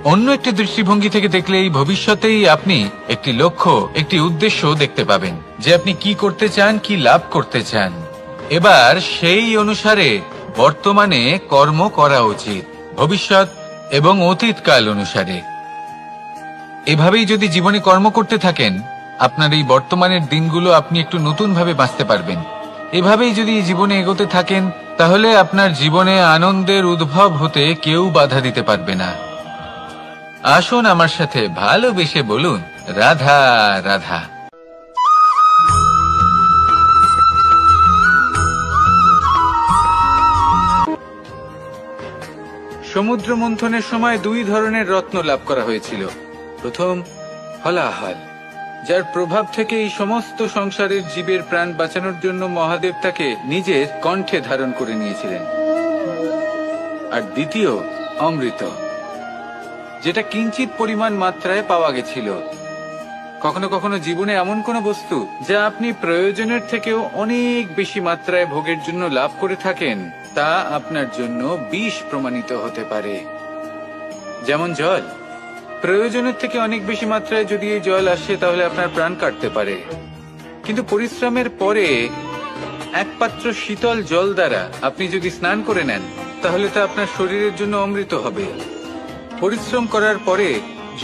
অন্য একটি দৃষ্টিভঙ্গি থেকে দেখলে এই ভবিষ্যতেই আপনি একটি লক্ষ্য, একটি উদ্দেশ্য দেখতে পাবেন যে আপনি কি করতে চান, কি লাভ করতে চান। এবার সেই অনুসারে বর্তমানে কর্ম করা উচিত, ভবিষ্যৎ এবং অতীতকাল অনুসারে। এভাবেই যদি জীবনে কর্ম করতে থাকেন, আপনার এই বর্তমানের দিনগুলো আপনি একটু নতুন ভাবে বাঁচতে পারবেন। এভাবেই যদি জীবনে এগোতে থাকেন তাহলে আপনার জীবনে আনন্দের উদ্ভব হতে কেউ বাধা দিতে পারবে না। আসুন আমার সাথে ভালোবেসে বলুন, রাধা রাধা। সমুদ্র মন্থনের সময় দুই ধরনের রত্ন লাভ করা হয়েছিল। প্রথম হলাহল, যার প্রভাব থেকে এই সমস্ত সংসারের জীবের প্রাণ বাঁচানোর জন্য মহাদেব তাকে নিজের কণ্ঠে ধারণ করে নিয়েছিলেন। আর দ্বিতীয় অমৃত, যেটা কিঞ্চিত পরিমাণ মাত্রায় পাওয়া গেছিল। কখনো কখনো জীবনে এমন কোন বস্তু যা আপনি প্রয়োজনের থেকেও অনেক বেশি মাত্রায় ভোগের জন্য লাভ করে থাকেন, তা আপনার জন্য বিষ প্রমাণিত হতে পারে। যেমন জল, প্রয়োজনের থেকে অনেক বেশি মাত্রায় যদি এই জল আসে তাহলে আপনার প্রাণ কাটতে পারে। কিন্তু পরিশ্রমের পরে এক পাত্র শীতল জল দ্বারা আপনি যদি স্নান করে নেন তাহলে তা আপনার শরীরের জন্য অমৃত হবে। পরিশ্রম করার পরে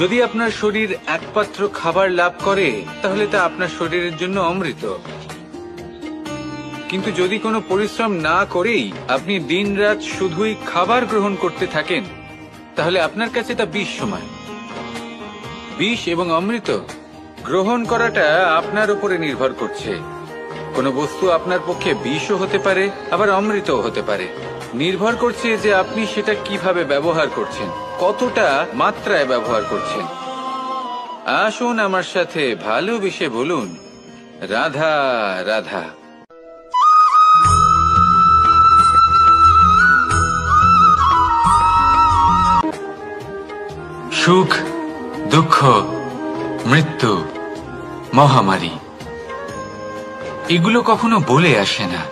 যদি আপনার শরীর এক পাত্র খাবার লাভ করে তাহলে তা আপনার শরীরের জন্য অমৃত। কিন্তু যদি কোনো পরিশ্রম না করেই আপনি দিনরাত শুধুই খাবার গ্রহণ করতে থাকেন তাহলে আপনার কাছে তা বিষ সমান। বিষ এবং অমৃত গ্রহণ করাটা আপনার উপরে নির্ভর করছে। কোনো বস্তু আপনার পক্ষে বিষও হতে পারে, আবার অমৃতও হতে পারে। নির্ভর করছে যে আপনি সেটা কিভাবে ব্যবহার করছেন, কতটা মাত্রায় ব্যবহার করছেন। আসুন আমার সাথে ভালোবেসে বলুন, রাধা রাধা। সুখ, দুঃখ, মৃত্যু, মহামারী, এগুলো কখনো বলে আসে না,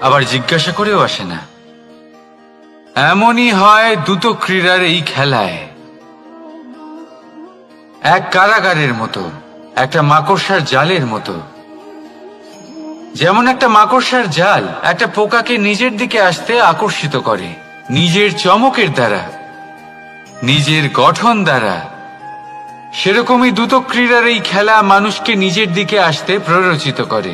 আবার জিজ্ঞাসা করেও আসে না। এমনই হয় দ্রুত ক্রীড়ার এই খেলায়। এক কারাগারের মতো, একটা মাকড়সার জালের মতো। যেমন একটা মাকড়সার জাল একটা পোকাকে নিজের দিকে আসতে আকর্ষিত করে নিজের চমকের দ্বারা, নিজের গঠন দ্বারা, সেরকমই দ্রুত ক্রীড়ার এই খেলা মানুষকে নিজের দিকে আসতে প্ররোচিত করে।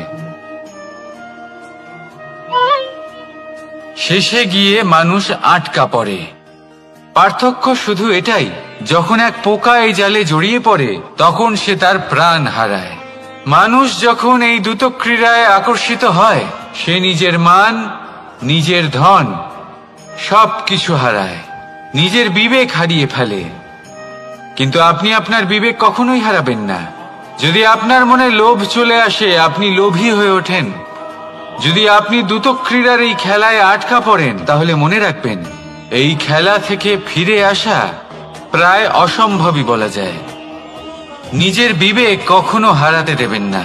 শেষে গিয়ে মানুষ আটকা পড়ে। পার্থক্য শুধু এটাই, যখন এক পোকা এই জালে জড়িয়ে পড়ে তখন সে তার প্রাণ হারায়। মানুষ যখন এই দ্রুত ক্রীড়ায় আকর্ষিত হয় সে নিজের মান, নিজের ধন সবকিছু হারায়, নিজের বিবেক হারিয়ে ফেলে। কিন্তু আপনি আপনার বিবেক কখনোই হারাবেন না। যদি আপনার মনে লোভ চলে আসে আপনি লোভী হয়ে ওঠেন। যদি আপনি দ্রুত ক্রীড়ার এই খেলায় আটকা পড়েন তাহলে মনে রাখবেন এই খেলা থেকে ফিরে আসা প্রায় অসম্ভবই বলা যায়। নিজের বিবেক কখনো হারাতে দেবেন না,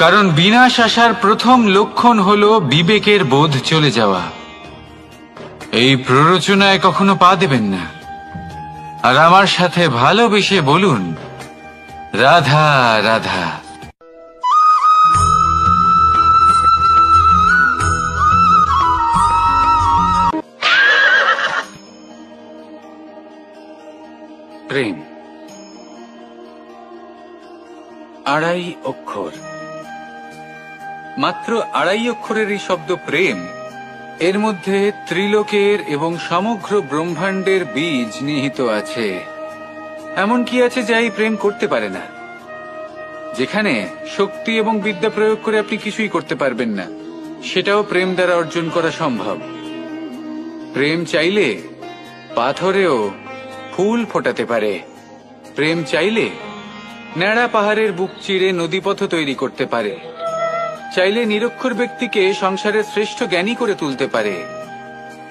কারণ বিনাশ আসার প্রথম লক্ষণ হলো বিবেকের বোধ চলে যাওয়া। এই প্ররোচনায় কখনো পা দেবেন না। আর আমার সাথে ভালোবেসে বলুন, রাধা রাধা। প্রেম 2.5 অক্ষর, মাত্র 2.5 অক্ষরের এই শব্দ প্রেম, এর মধ্যে ত্রিলোকের এবং সমগ্র ব্রহ্মাণ্ডের বীজ নিহিত আছে। এমন কি আছে যা এই প্রেম করতে পারে না? যেখানে শক্তি এবং বিদ্যা প্রয়োগ করে আপনি কিছুই করতে পারবেন না, সেটাও প্রেম দ্বারা অর্জন করা সম্ভব। প্রেম চাইলে পাথরেও ফুল ফোটাতে পারে। প্রেম চাইলে ন্যাড়া পাহাড়ের বুক চিরে নদীপথ তৈরি করতে পারে। চাইলে নিরক্ষর ব্যক্তিকে সংসারের শ্রেষ্ঠ জ্ঞানী করে তুলতে পারে।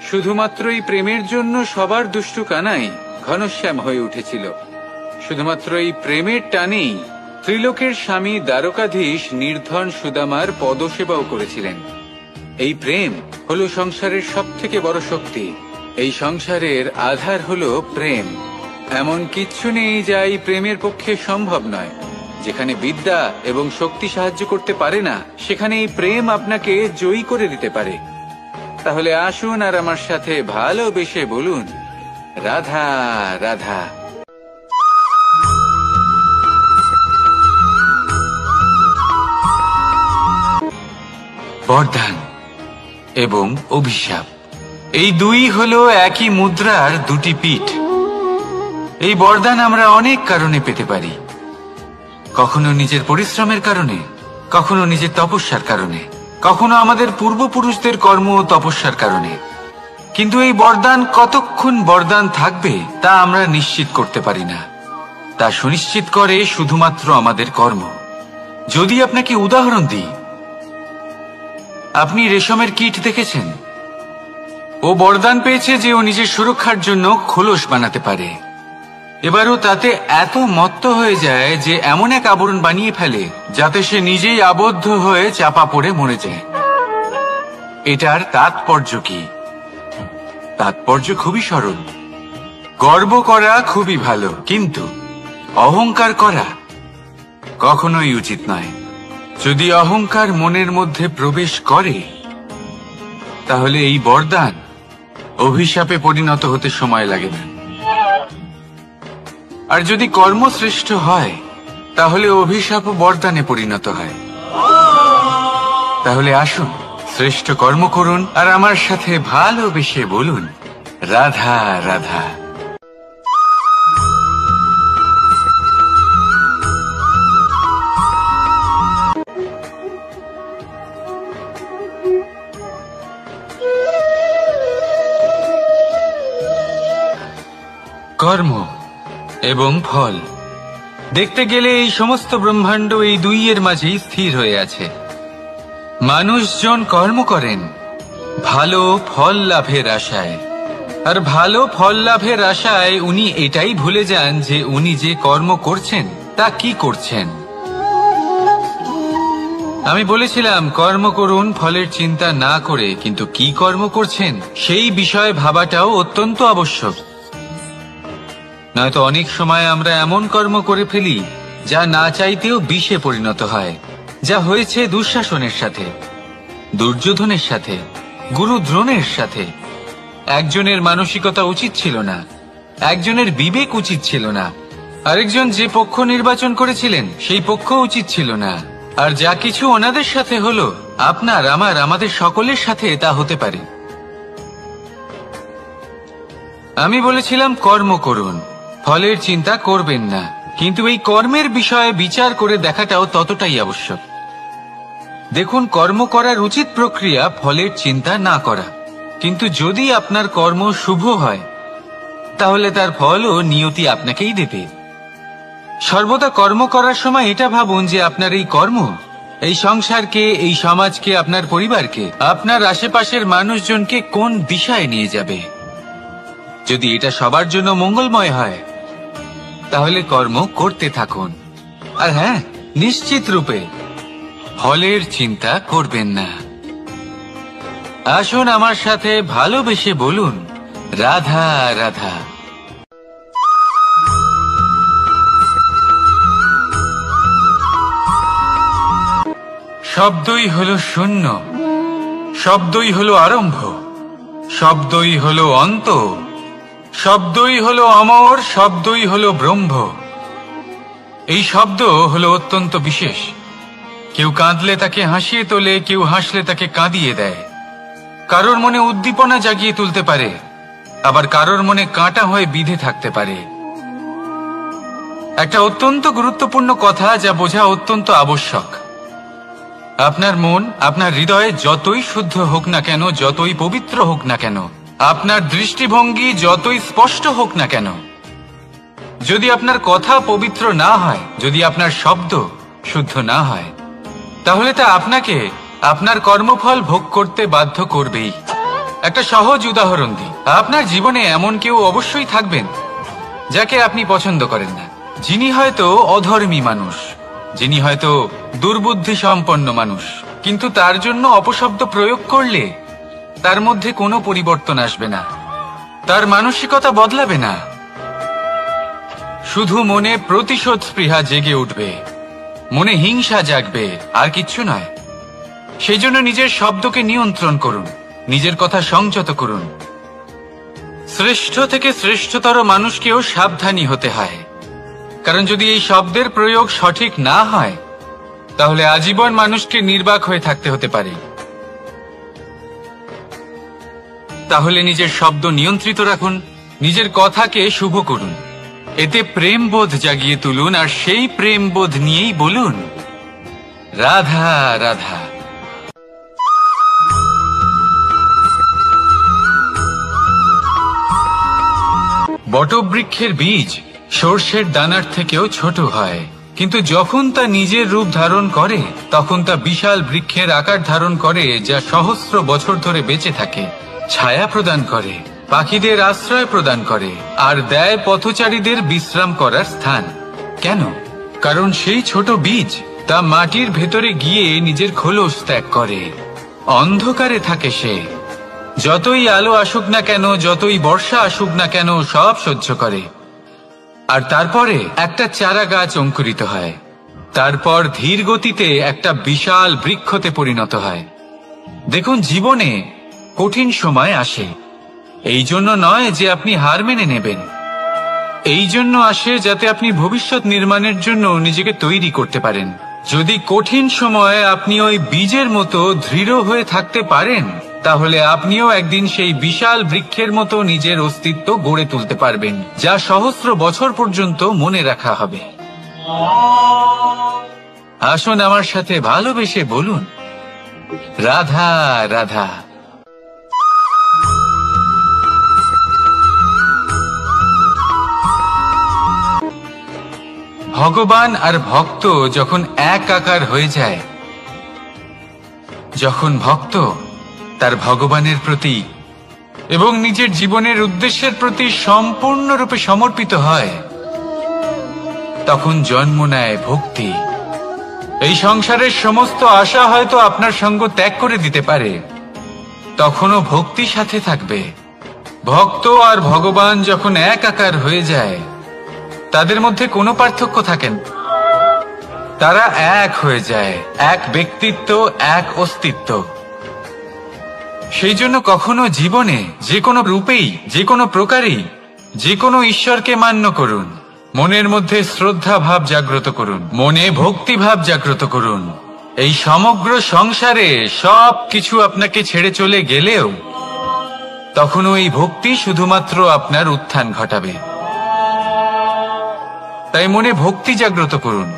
শুধুমাত্র এই প্রেমের জন্য সবার দুষ্টু কানাই ঘনশ্যাম হয়ে উঠেছিল। শুধুমাত্র এই প্রেমের টানেই ত্রিলোকের স্বামী দ্বারকাধীশ নির্ধন সুদামার পদসেবাও করেছিলেন। এই প্রেম হলো সংসারের সবথেকে বড় শক্তি। এই সংসারের আধার হলো প্রেম। এমন কিচ্ছু নেই যা এই প্রেমের পক্ষে সম্ভব নয়। যেখানে বিদ্যা এবং শক্তি সাহায্য করতে পারে না, সেখানে এই প্রেম আপনাকে জয়ী করে দিতে পারে। তাহলে আসুন আর আমার সাথে ভালোবেসে বলুন, রাধা রাধা। বরদান এবং অভিশাপ, এই দুই হলো একই মুদ্রার দুটি পিঠ। এই বরদান আমরা অনেক কারণে পেতে পারি। কখনো নিজের পরিশ্রমের কারণে, কখনো নিজের তপস্যার কারণে, কখনো আমাদের পূর্বপুরুষদের কর্ম ও তপস্যার কারণে। কিন্তু এই বরদান কতক্ষণ বরদান থাকবে তা আমরা নিশ্চিত করতে পারি না। তা সুনিশ্চিত করে শুধুমাত্র আমাদের কর্ম। যদি আপনাকে উদাহরণ দিই, আপনি রেশমের কীট দেখেছেন? ও বরদান পেয়েছে যে ও নিজের সুরক্ষার জন্য খোলস বানাতে পারে। এবারও তাতে এত মত্ত হয়ে যায় যে এমন এক আবরণ বানিয়ে ফেলে যাতে সে নিজেই আবদ্ধ হয়ে চাপা পড়ে মরে যায়। এটার তাৎপর্য কি? তাৎপর্য খুবই সরল। গর্ব করা খুবই ভালো, কিন্তু অহংকার করা কখনোই উচিত নয়। যদি অহংকার মনের মধ্যে প্রবেশ করে তাহলে এই বরদান অভিশাপে পরিণত হতে সময় লাগে না। আর যদি কর্মশ্রেষ্ঠ হয় তাহলে অভিশাপ বরদানে পরিণত হয়। তাহলে আসুন শ্রেষ্ঠ কর্ম করুন আর আমার সাথে ভালোবেসে বলুন, রাধা রাধা। কর্ম এবং ফল, দেখতে গেলে এই সমস্ত ব্রহ্মাণ্ড এই দুইয়ের মাঝেই স্থির হয়ে আছে। মানুষজন কর্ম করেন ভালো ফল লাভের আশায়, আর ভালো ফল লাভের আশায় উনি এটাই ভুলে যান যে উনি যে কর্ম করছেন তা কি করছেন। আমি বলেছিলাম কর্ম করুন ফলের চিন্তা না করে, কিন্তু কি কর্ম করছেন সেই বিষয়ে ভাবাটাও অত্যন্ত আবশ্যক। নয়তো অনেক সময় আমরা এমন কর্ম করে ফেলি যা না চাইতেও বিষে পরিণত হয়। যা হয়েছে দুঃশাসনের সাথে, দুর্যোধনের সাথে, গুরু দ্রোণের সাথে। একজনের মানসিকতা উচিত ছিল না, একজনের বিবেক উচিত ছিল না, আরেকজন যে পক্ষ নির্বাচন করেছিলেন সেই পক্ষ উচিত ছিল না। আর যা কিছু ওনাদের সাথে হলো, আপনার, আমার, আমাদের সকলের সাথে তা হতে পারে। আমি বলেছিলাম কর্ম করুন, ফলের চিন্তা করবেন না, কিন্তু এই কর্মের বিষয়ে বিচার করে দেখাটাও ততটাই আবশ্যক। দেখুন, কর্ম করার উচিত প্রক্রিয়া ফলের চিন্তা না করা, কিন্তু যদি আপনার কর্ম শুভ হয় তাহলে তার ফলও নিয়তি আপনাকেই দেবে। সর্বদা কর্ম করার সময় এটা ভাবুন যে আপনার এই কর্ম এই সংসারকে, এই সমাজকে, আপনার পরিবারকে, আপনার আশেপাশের মানুষজনকে কোন দিশায় নিয়ে যাবে। যদি এটা সবার জন্য মঙ্গলময় হয় তাহলে কর্ম করতে থাকুন। আর হ্যাঁ, নিশ্চিত রূপে ফলের চিন্তা করবেন না। আসুন আমার সাথে ভালোবেসে বলুন, রাধা রাধা। শব্দই হলো শূন্য, শব্দই হলো আরম্ভ, শব্দই হলো অন্ত, শব্দই হলো অমর, শব্দই হলো ব্রহ্ম। এই শব্দ হলো অত্যন্ত বিশেষ। কেউ কাঁদলে তাকে হাসিয়ে তোলে, কেউ হাসলে তাকে কাঁদিয়ে দেয়। কারোর মনে উদ্দীপনা জাগিয়ে তুলতে পারে, আবার কারোর মনে কাঁটা হয়ে বিঁধে থাকতে পারে। একটা অত্যন্ত গুরুত্বপূর্ণ কথা যা বোঝা অত্যন্ত আবশ্যক। আপনার মন, আপনার হৃদয়ে যতই শুদ্ধ হোক না কেন, যতই পবিত্র হোক না কেন, আপনার দৃষ্টিভঙ্গি যতই স্পষ্ট হোক না কেন, যদি আপনার কথা পবিত্র না হয়, যদি আপনার শব্দ শুদ্ধ না হয়, তাহলে তা আপনাকে আপনার কর্মফল ভোগ করতে বাধ্য করবেই। একটা সহজ উদাহরণ দিই। আপনার জীবনে এমন কেউ অবশ্যই থাকবেন যাকে আপনি পছন্দ করেন না, যিনি হয়তো অধর্মী মানুষ, যিনি হয়তো দুর্বুদ্ধি সম্পন্ন মানুষ, কিন্তু তার জন্য অপশব্দ প্রয়োগ করলে তার মধ্যে কোনো পরিবর্তন আসবে না, তার মানসিকতা বদলাবে না, শুধু মনে প্রতিশোধ স্পৃহা জেগে উঠবে, মনে হিংসা জাগবে, আর কিচ্ছু নয়। সেই জন্য নিজের শব্দকে নিয়ন্ত্রণ করুন, নিজের কথা সংযত করুন। শ্রেষ্ঠ থেকে শ্রেষ্ঠতর মানুষকেও সাবধানী হতে হয়, কারণ যদি এই শব্দের প্রয়োগ সঠিক না হয় তাহলে আজীবন মানুষকে নির্বাক হয়ে থাকতে হতে পারে। তাহলে নিজের শব্দ নিয়ন্ত্রিত রাখুন, নিজের কথাকে শুভ করুন, এতে প্রেমবোধ জাগিয়ে তুলুন, আর সেই প্রেমবোধ নিয়েই বলুন, রাধা রাধা। বটবৃক্ষের বীজ সর্ষের দানার থেকেও ছোট হয়, কিন্তু যখন তা নিজের রূপ ধারণ করে তখন তা বিশাল বৃক্ষের আকার ধারণ করে, যা সহস্র বছর ধরে বেঁচে থাকে, ছায়া প্রদান করে, পাখিদের আশ্রয় প্রদান করে, আর দেয় পথচারীদের বিশ্রাম করার স্থান। কেন? কারণ সেই ছোট বীজ তা মাটির ভেতরে গিয়ে নিজের খোলস ত্যাগ করে। অন্ধকারে থাকে সে, যতই আলো আসুক না কেন, যতই বর্ষা আসুক না কেন, সব সহ্য করে। আর তারপরে একটা চারা গাছ অঙ্কুরিত হয়, তারপর ধীর গতিতে একটা বিশাল বৃক্ষতে পরিণত হয়। দেখুন, জীবনে কঠিন সময় আসে, এই জন্য নয় যে আপনি হার মেনে নেবেন, এই জন্য আসে যাতে আপনি ভবিষ্যৎ নির্মাণের জন্য নিজেকে তৈরি করতে পারেন। যদি কঠিন সময়ে আপনি ওই বীজের মতো দৃঢ় হয়ে থাকতে পারেন, তাহলে আপনিও একদিন সেই বিশাল বৃক্ষের মতো নিজের অস্তিত্ব গড়ে তুলতে পারবেন, যা সহস্র বছর পর্যন্ত মনে রাখা হবে। আসুন আমার সাথে ভালোবেসে বলুন, রাধা রাধা। ভগবান আর ভক্ত যখন এক আকার হয়ে যায়, যখন ভক্ত তার ভগবানের প্রতি এবং নিজের জীবনের উদ্দেশ্যের প্রতি সম্পূর্ণরূপে সমর্পিত হয়, তখন জন্ম নেয় ভক্তি। এই সংসারের সমস্ত আশা হয়তো আপনার সঙ্গ ত্যাগ করে দিতে পারে, তখনও ভক্তি সাথে থাকবে। ভক্ত আর ভগবান যখন এক আকার হয়ে যায়, তাদের মধ্যে কোনো পার্থক্য থাকে না। তারা এক হয়ে যায়, এক ব্যক্তিত্ব, এক অস্তিত্ব। সেই জন্য কখনো জীবনে যে কোনো রূপেই, যে কোনো প্রকারেই, যে কোনো ঈশ্বরকে মান্য করুন। মনের মধ্যে শ্রদ্ধা ভাব জাগ্রত করুন, মনে ভক্তি ভাব জাগ্রত করুন। এই সমগ্র সংসারে সব কিছু আপনাকে ছেড়ে চলে গেলেও তখনও এই ভক্তি শুধুমাত্র আপনার উত্থান ঘটাবে। তাই মনে ভক্তি জাগ্রত করুন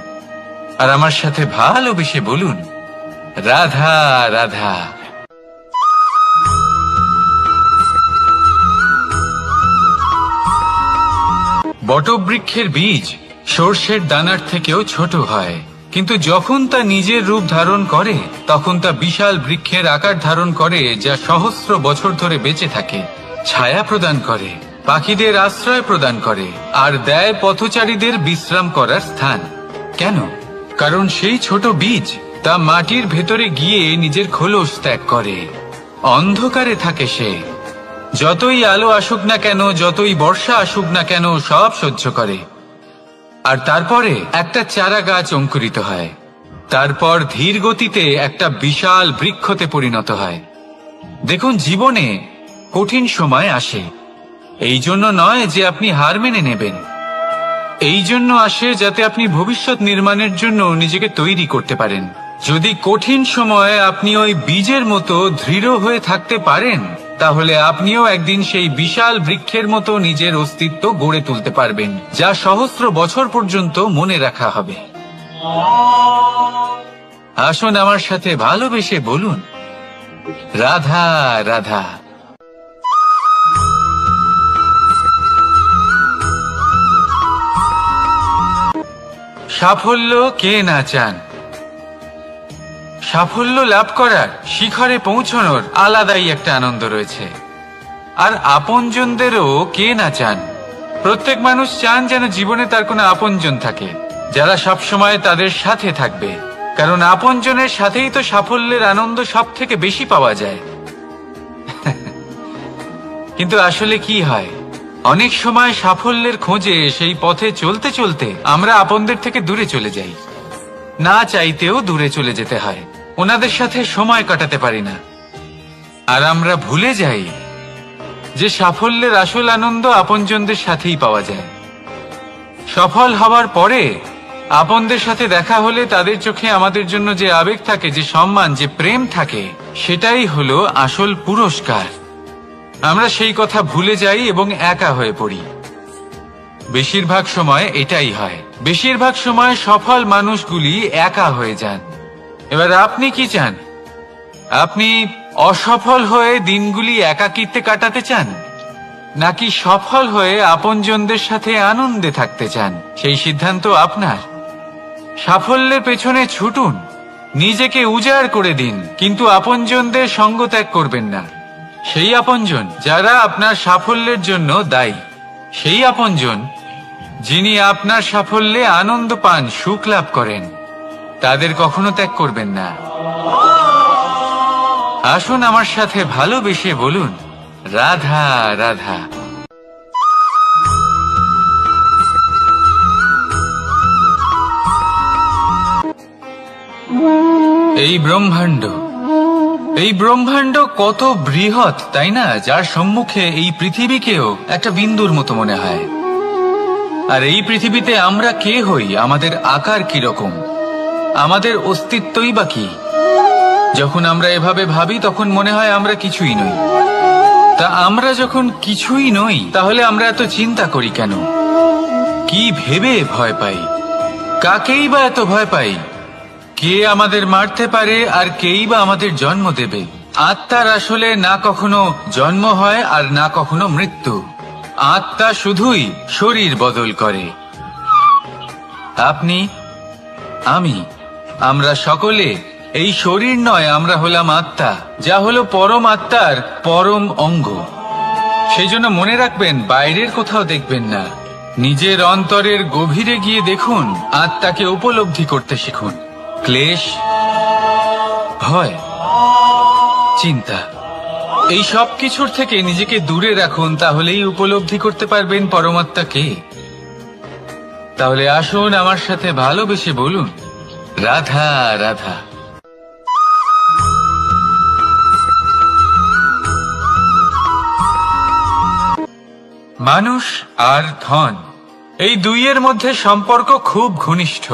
আর আমার সাথে ভালোবেসে বলুন, রাধা রাধা। বটবৃক্ষের বীজ সর্ষের দানার থেকেও ছোট হয়, কিন্তু যখন তা নিজের রূপ ধারণ করে তখন তা বিশাল বৃক্ষের আকার ধারণ করে, যা সহস্র বছর ধরে বেঁচে থাকে, ছায়া প্রদান করে, পাখিদের আশ্রয় প্রদান করে আর দেয় পথচারীদের বিশ্রাম করার স্থান। কেন? কারণ সেই ছোট বীজ তা মাটির ভেতরে গিয়ে নিজের খোলস ত্যাগ করে। অন্ধকারে থাকে সে, যতই আলো আসুক না কেন, যতই বর্ষা আসুক না কেন, সব সহ্য করে। আর তারপরে একটা চারা গাছ অঙ্কুরিত হয়, তারপর ধীর গতিতে একটা বিশাল বৃক্ষতে পরিণত হয়। দেখুন, জীবনে কঠিন সময় আসে, এই জন্য নয় যে আপনি হার মেনে নেবেন, এই জন্য আসে যাতে আপনি ভবিষ্যৎ নির্মাণের জন্য নিজেকে তৈরি করতে পারেন। যদি কঠিন সময়ে আপনি ওই বীজের মতো দৃঢ় হয়ে থাকতে পারেন, তাহলে আপনিও একদিন সেই বিশাল বৃক্ষের মতো নিজের অস্তিত্ব গড়ে তুলতে পারবেন, যা সহস্র বছর পর্যন্ত মনে রাখা হবে। আসুন আমার সাথে ভালোবেসে বলুন, রাধা রাধা। সাফল্য কে না চান? সাফল্য লাভ করার, শিখরে পৌঁছানোর আলাদাই একটা আনন্দ রয়েছে। আর আপনজনদেরও কে না চান? প্রত্যেক মানুষ চান যেন জীবনে তার কোনো আপনজন থাকে, যারা সবসময় তাদের সাথে থাকবে, কারণ আপনজনের সাথেই তো সাফল্যের আনন্দ সব থেকে বেশি পাওয়া যায়। কিন্তু আসলে কি হয়, অনেক সময় সাফল্যের খোঁজে সেই পথে চলতে চলতে আমরা আপনদের থেকে দূরে চলে যাই, না চাইতেও দূরে চলে যেতে হয়, ওনাদের সাথে সময় কাটাতে পারি না। আর আমরা ভুলে যাই যে সাফল্যের আসল আনন্দ আপনজনদের সাথেই পাওয়া যায়। সফল হওয়ার পরে আপনদের সাথে দেখা হলে তাদের চোখে আমাদের জন্য যে আবেগ থাকে, যে সম্মান, যে প্রেম থাকে, সেটাই হলো আসল পুরস্কার। আমরা সেই কথা ভুলে যাই এবং একা হয়ে পড়ি। বেশিরভাগ সময় এটাই হয়, বেশিরভাগ সময় সফল মানুষগুলি একা হয়ে যান। এবার আপনি কি চান? আপনি অসফল হয়ে দিনগুলি একাকিত্বে কাটাতে চান, নাকি সফল হয়ে আপনজনদের সাথে আনন্দে থাকতে চান? সেই সিদ্ধান্ত আপনার। সাফল্যের পেছনে ছুটুন, নিজেকে উজাড় করে দিন, কিন্তু আপনজনদের সঙ্গ ত্যাগ করবেন না। সেই আপনজন যারা আপনার সাফল্যের জন্য দায়ী, সেই আপনজন যিনি আপনার সাফল্যে আনন্দ পান, সুখ লাভ করেন, তাদের কখনো ত্যাগ করবেন না। আসুন আমার সাথে ভালোবেসে বলুন, রাধা রাধা। এই ব্রহ্মাণ্ড কত বৃহৎ, তাই না? যার সম্মুখে এই পৃথিবীকেও একটা বিন্দুর মতো মনে হয়। আর এই পৃথিবীতে আমরা কে হই, আমাদের আকার কিরকম, আমাদের অস্তিত্বই বা কি? যখন আমরা এভাবে ভাবি তখন মনে হয় আমরা কিছুই নই। তা আমরা যখন কিছুই নই, তাহলে আমরা এত চিন্তা করি কেন? কি ভেবে ভয় পাই? কাকেই বা এত ভয় পাই? কে আমাদের মারতে পারে আর কেই বা আমাদের জন্ম দেবে? আত্মার আসলে না কখনো জন্ম হয় আর না কখনো মৃত্যু। আত্মা শুধুই শরীর বদল করে। আপনি, আমি, আমরা সকলে এই শরীর নয়, আমরা হলাম আত্মা, যা হলো পরম আত্মার পরম অঙ্গ। সেই জন্য মনে রাখবেন, বাইরের কোথাও দেখবেন না, নিজের অন্তরের গভীরে গিয়ে দেখুন, আত্মাকে উপলব্ধি করতে শিখুন। ক্লেশ, ভয়, চিন্তা, এই সব কিছুর থেকে নিজেকে দূরে রাখুন, তাহলেই উপলব্ধি করতে পারবেন পরমাত্মাকে। তাহলে আসুন আমার সাথে ভালোবেসে বলুন, রাধা রাধা। মানুষ আর ধন, এই দুইয়ের মধ্যে সম্পর্ক খুব ঘনিষ্ঠ।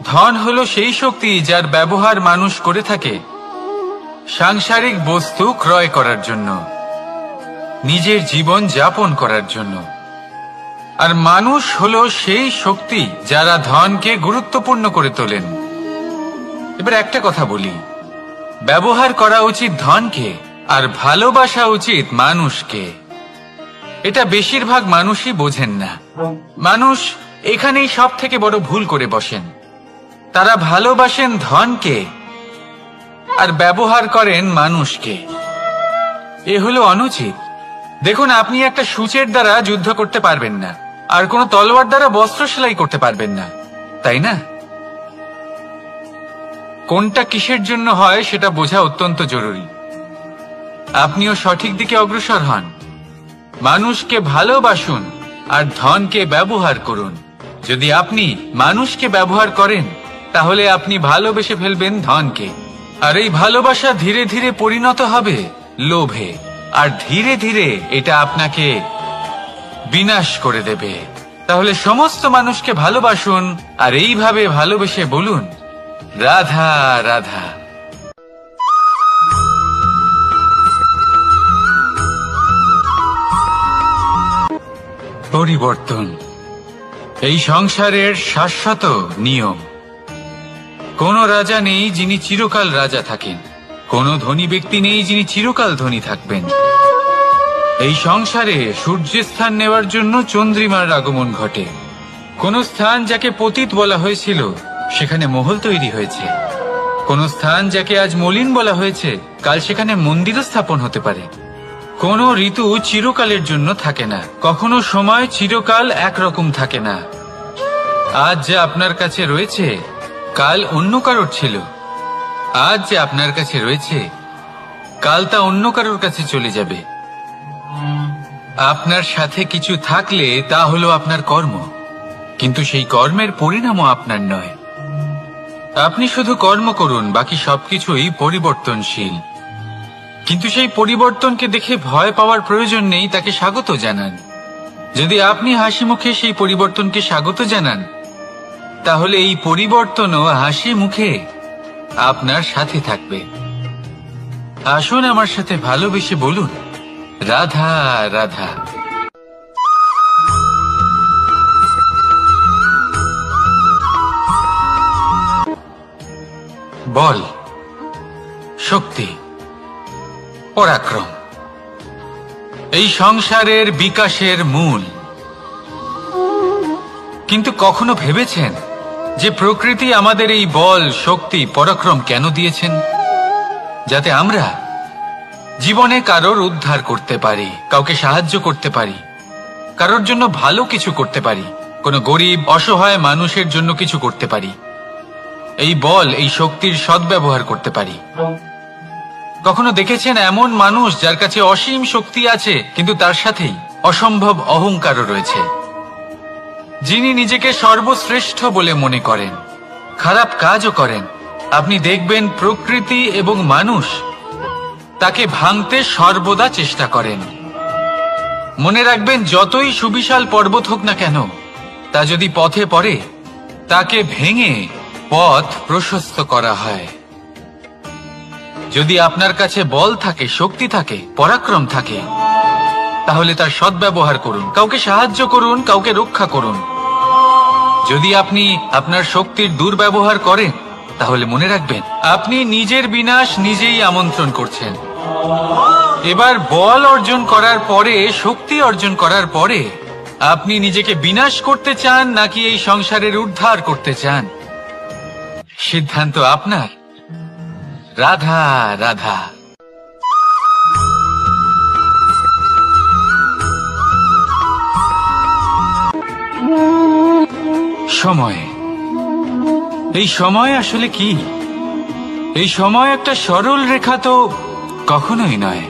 ধন হলো সেই শক্তি যার ব্যবহার মানুষ করে থাকে সাংসারিক বস্তু ক্রয় করার জন্য, নিজের জীবন যাপন করার জন্য। আর মানুষ হলো সেই শক্তি যারা ধনকে গুরুত্বপূর্ণ করে তোলেন। এবার একটা কথা বলি, ব্যবহার করা উচিত ধনকে আর ভালোবাসা উচিত মানুষকে। এটা বেশিরভাগ মানুষই বোঝেন না। মানুষ এখানেই সব থেকে বড় ভুল করে বসেন। তারা ভালোবাসেন ধনকে আর ব্যবহার করেন মানুষকে। এ হলো অনুচিত। দেখুন, আপনি একটা সূচের দ্বারা যুদ্ধ করতে পারবেন না, আর কোনো তলোয়ার দ্বারা বস্ত্র সেলাই করতে পারবেন না, তাই না? কোনটা কিসের জন্য হয় সেটা বোঝা অত্যন্ত জরুরি। আপনিও সঠিক দিকে অগ্রসর হন। মানুষকে ভালোবাসুন আর ধনকে ব্যবহার করুন। যদি আপনি মানুষকে ব্যবহার করেন তাহলে আপনি ভালোবেসে ফেলবেন ধনকে, আর এই ভালোবাসা ধীরে ধীরে পরিণত হবে লোভে, আর ধীরে ধীরে এটা আপনাকে বিনাশ করে দেবে। তাহলে সমস্ত মানুষকে ভালোবাসুন আর এইভাবে ভালোবেসে বলুন, রাধা রাধা। পরিবর্তন এই সংসারের শাশ্বত নিয়ম। কোন রাজা নেই যিনি চিরকাল রাজা থাকেন, কোন ধনী ব্যক্তি নেই যিনি চিরকাল ধনী থাকবেন। এই সংসারে সূর্যের স্থান নেওয়ার জন্য চন্দ্রিমার আগমন ঘটে। কোন স্থান যাকে পতিত বলা হয়েছিল সেখানে মহল তৈরি হয়েছে। কোন স্থান যাকে আজ মলিন বলা হয়েছে কাল সেখানে মন্দিরও স্থাপন হতে পারে। কোন ঋতু চিরকালের জন্য থাকে না, কখনো সময় চিরকাল একরকম থাকে না। আজ যা আপনার কাছে রয়েছে কাল অন্য কারোর ছিল। আজ যে আপনার কাছে রয়েছে কাল তা অন্য কারোর কাছে চলে যাবে। আপনার সাথে কিছু থাকলে তা হলো আপনার কর্ম, কিন্তু সেই কর্মের পরিণামও আপনার নয়। আপনি শুধু কর্ম করুন, বাকি সবকিছুই পরিবর্তনশীল। কিন্তু সেই পরিবর্তনকে দেখে ভয় পাওয়ার প্রয়োজন নেই, তাকে স্বাগত জানান। যদি আপনি হাসি মুখে সেই পরিবর্তনকে স্বাগত জানান তাহলে এই পরিবর্তনও হাসি মুখে আপনার সাথে থাকবে। আসুন আমার সাথে ভালোবেসে বলুন, রাধা রাধা। বল, শক্তি, পরাক্রম এই সংসারের বিকাশের মূল। কিন্তু কখনো ভেবেছেন যে প্রকৃতি আমাদের এই বল, শক্তি, পরাক্রম কেন দিয়েছেন? যাতে আমরা জীবনে কারোর উদ্ধার করতে পারি, কাউকে সাহায্য করতে পারি, কারোর জন্য ভালো কিছু করতে পারি, কোনো গরিব অসহায় মানুষের জন্য কিছু করতে পারি। এই বল, এই শক্তির সদ্ব্যবহার করতে পারি। কখনো দেখেছেন এমন মানুষ যার কাছে অসীম শক্তি আছে কিন্তু তার সাথেই অসম্ভব অহংকারও রয়েছে? যিনি নিজেকে সর্বশ্রেষ্ঠ বলে মনে করেন, খারাপ কাজও করেন। আপনি দেখবেন প্রকৃতি এবং মানুষ তাকে ভাঙতে সর্বদা চেষ্টা করেন। মনে রাখবেন, যতই সুবিশাল পর্বত হোক না কেন, তা যদি পথে পড়ে তাকে ভেঙে পথ প্রশস্ত করা হয়। যদি আপনার কাছে বল থাকে, শক্তি থাকে, পরাক্রম থাকে, তাহলে তার সদ্ব্যবহার করুন, কাউকে সাহায্য করুন, কাউকে রক্ষা করুন। যদি আপনি আপনার শক্তির দুর্ব্যবহার করেন তাহলে মনে রাখবেন আপনি নিজের বিনাশ নিজেই আমন্ত্রণ করছেন। এবার বল অর্জন করার পরে, শক্তি অর্জন করার পরে আপনি নিজেকে বিনাশ করতে চান নাকি এই সংসারের উদ্ধার করতে চান? সিদ্ধান্ত আপনার। রাধা রাধা। সময়, এই সময় আসলে কি? এই সময় একটা সরল রেখা তো কখনোই নয়।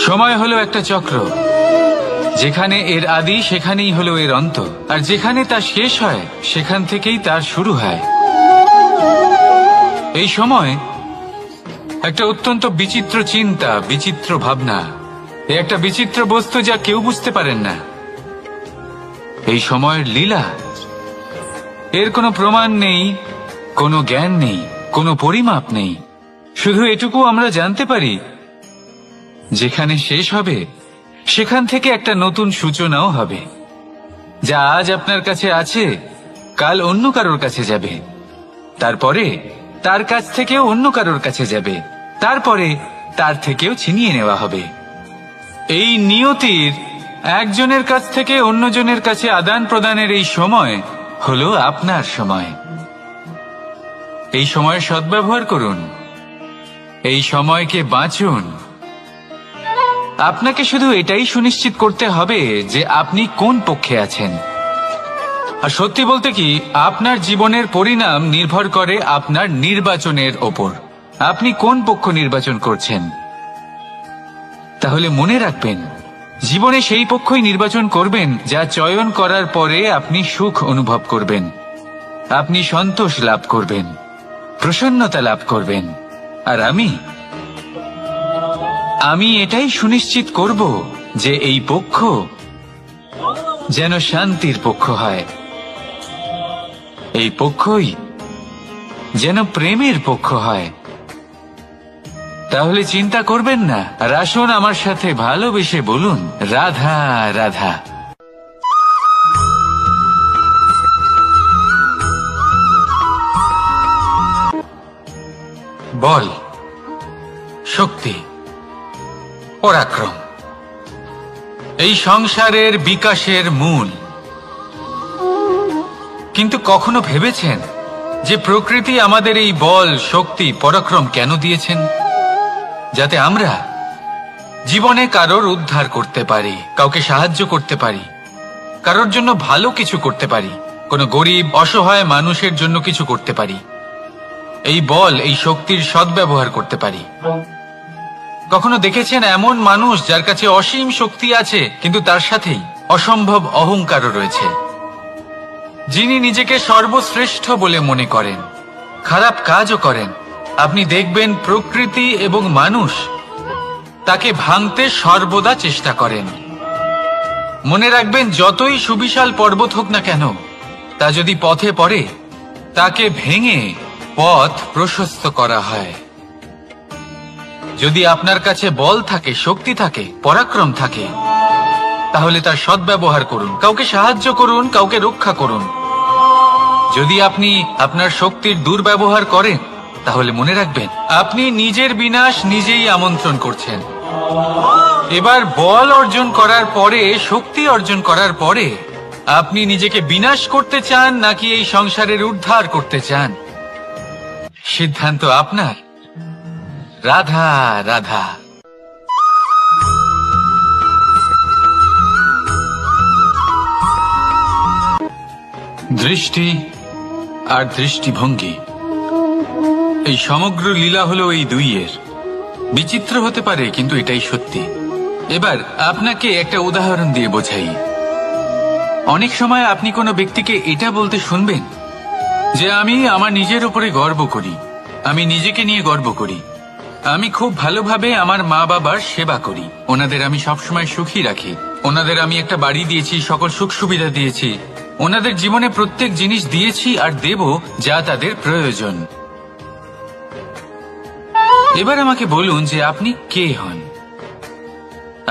সময় হলো একটা চক্র, যেখানে এর আদি সেখানেই হলো এর অন্ত, আর যেখানে তা শেষ হয় সেখান থেকেই তার শুরু হয়। এই সময় একটা অত্যন্ত বিচিত্র চিন্তা, বিচিত্র ভাবনা, একটা বিচিত্র বস্তু যা কেউ বুঝতে পারেন না। এই সময়ের লীলা, এর কোনো প্রমাণ নেই, কোনো জ্ঞান নেই, কোনো পরিমাপ নেই। শুধু এটুকু আমরা জানতে পারি, যেখানে শেষ হবে সেখান থেকে একটা নতুন সূচনাও হবে। যা আজ আপনার কাছে আছে কাল অন্য কারোর কাছে যাবে, তারপরে তার কাছ থেকেও অন্য কারোর কাছে যাবে, তারপরে তার থেকেও ছিনিয়ে নেওয়া হবে। এই নিয়তির একজনের কাছ থেকে অন্যজনের কাছে আদান প্রদানের এই সময় হলো আপনার সময়। এই সময়ের সদ্ব্যবহার করুন, এই সময়কে বাঁচুন। আপনাকে শুধু এটাই সুনিশ্চিত করতে হবে যে আপনি কোন পক্ষে আছেন। আর সত্যি বলতে কি, আপনার জীবনের পরিণাম নির্ভর করে আপনার নির্বাচনের ওপর। আপনি কোন পক্ষ নির্বাচন করছেন। তাহলে মনে রাখবেন, জীবনে সেই পক্ষই নির্বাচন করবেন যা চয়ন করার পরে আপনি সুখ অনুভব করবেন, আপনি সন্তোষ লাভ করবেন, প্রসন্নতা লাভ করবেন। আর আমি এটাই সুনিশ্চিত করব যে এই পক্ষ যেন শান্তির পক্ষ হয়, এই পক্ষই যেন প্রেমের পক্ষ হয়। তাহলে চিন্তা করবেন না, আর আসুন আমার সাথে ভালোবেসে বলুন, রাধা রাধা। বল, শক্তি, পরাক্রম এই সংসারের বিকাশের মূল। কিন্তু কখনো ভেবেছেন যে প্রকৃতি আমাদের এই বল, শক্তি, পরাক্রম কেন দিয়েছেন? যাতে আমরা জীবনে কারোর উদ্ধার করতে পারি, কাউকে সাহায্য করতে পারি, কারোর জন্য ভালো কিছু করতে পারি, কোনো গরিব অসহায় মানুষের জন্য কিছু করতে পারি, এই বল, এই শক্তির সদ্ব্যবহার করতে পারি। কখনো দেখেছেন এমন মানুষ যার কাছে অসীম শক্তি আছে কিন্তু তার সাথেই অসম্ভব অহংকারও রয়েছে, যিনি নিজেকে সর্বশ্রেষ্ঠ বলে মনে করেন, খারাপ কাজও করেন। আপনি দেখবেন প্রকৃতি এবং মানুষ তাকে ভাঙতে সর্বদা চেষ্টা করেন। মনে রাখবেন, যতই সুবিশাল পর্বত হোক না কেন, তা যদি পথে পড়ে তাকে ভেঙে পথ প্রশস্ত করা হয়। যদি আপনার কাছে বল থাকে, শক্তি থাকে, পরাক্রম থাকে, তাহলে তার সদ্ব্যবহার করুন, কাউকে সাহায্য করুন, কাউকে রক্ষা করুন। যদি আপনি আপনার শক্তির দুর্ব্যবহার করেন, তাহলে মনে রাখবেন আপনি নিজের বিনাশ নিজেই আমন্ত্রণ করছেন। এবার বল অর্জন করার পরে, শক্তি অর্জন করার পরে আপনি নিজেকে বিনাশ করতে চান নাকি এই সংসারের উদ্ধার করতে চান, সিদ্ধান্ত আপনার। রাধা রাধা। দৃষ্টি আর দৃষ্টিভঙ্গি, এই সমগ্র লীলা হলো এই দুইয়ের। বিচিত্র হতে পারে কিন্তু এটাই সত্যি। এবার আপনাকে একটা উদাহরণ দিয়ে বোঝাই। অনেক সময় আপনি কোনো ব্যক্তিকে এটা বলতে শুনবেন যে আমি আমার নিজের উপরে গর্ব করি, আমি নিজেকে নিয়ে গর্ব করি, আমি খুব ভালোভাবে আমার মা বাবার সেবা করি, ওনাদের আমি সবসময় সুখী রাখি, ওনাদের আমি একটা বাড়ি দিয়েছি, সকল সুখ সুবিধা দিয়েছি, ওনাদের জীবনে প্রত্যেক জিনিস দিয়েছি আর দেব যা তাদের প্রয়োজন। এবার আমাকে বলুন যে আপনি কে হন?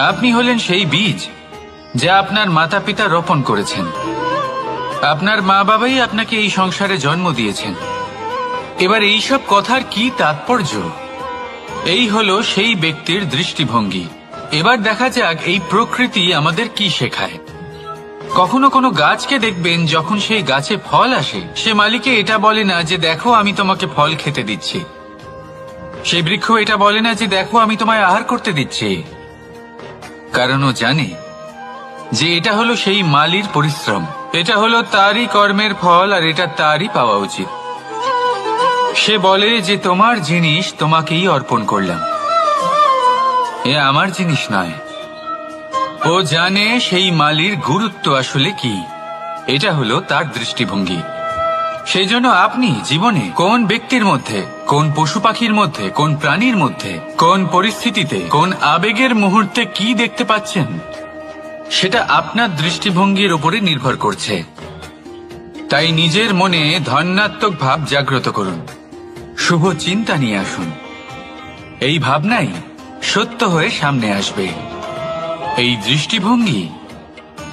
আপনি হলেন সেই বীজ যা আপনার মাতা পিতা রোপণ করেছেন। আপনার মা বাবাই আপনাকে এই সংসারে জন্ম দিয়েছেন। এবার এইসব কথার কি তাৎপর্য? এই হলো সেই ব্যক্তির দৃষ্টিভঙ্গি। এবার দেখা যাক এই প্রকৃতি আমাদের কি শেখায়। কখনো কোনো গাছকে দেখবেন, যখন সেই গাছে ফল আসে, সে মালিকে এটা বলে না যে দেখো আমি তোমাকে ফল খেতে দিচ্ছি। সেই বৃক্ষ এটা বলে না যে দেখো আমি তোমায় আহার করতে দিচ্ছি, কারণ ও জানে যে এটা হলো সেই মালির পরিশ্রম, এটা হলো তারই কর্মের ফল আর এটা তারই পাওয়া উচিত। সে বলে যে তোমার জিনিস তোমাকেই অর্পণ করলাম, এ আমার জিনিস নয়। ও জানে সেই মালির গুরুত্ব আসলে কি। এটা হলো তার দৃষ্টিভঙ্গি। সেই জন্য আপনি জীবনে কোন ব্যক্তির মধ্যে, কোন পশু পাখির মধ্যে, কোন প্রাণীর মধ্যে, কোন পরিস্থিতিতে, কোন আবেগের মুহূর্তে কি দেখতে পাচ্ছেন, সেটা আপনার দৃষ্টিভঙ্গির উপরে নির্ভর করছে। তাই নিজের মনে ধনাত্মক ভাব জাগ্রত করুন, শুভ চিন্তা নিয়ে আসুন। এই ভাবনাই সত্য হয়ে সামনে আসবে। এই দৃষ্টিভঙ্গি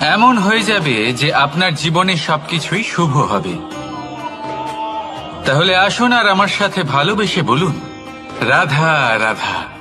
এমন হয়ে যাবে যে আপনার জীবনে সবকিছুই শুভ হবে। তাহলে আসুন আর আমার সাথে ভালোবেসে বলুন, রাধা রাধা।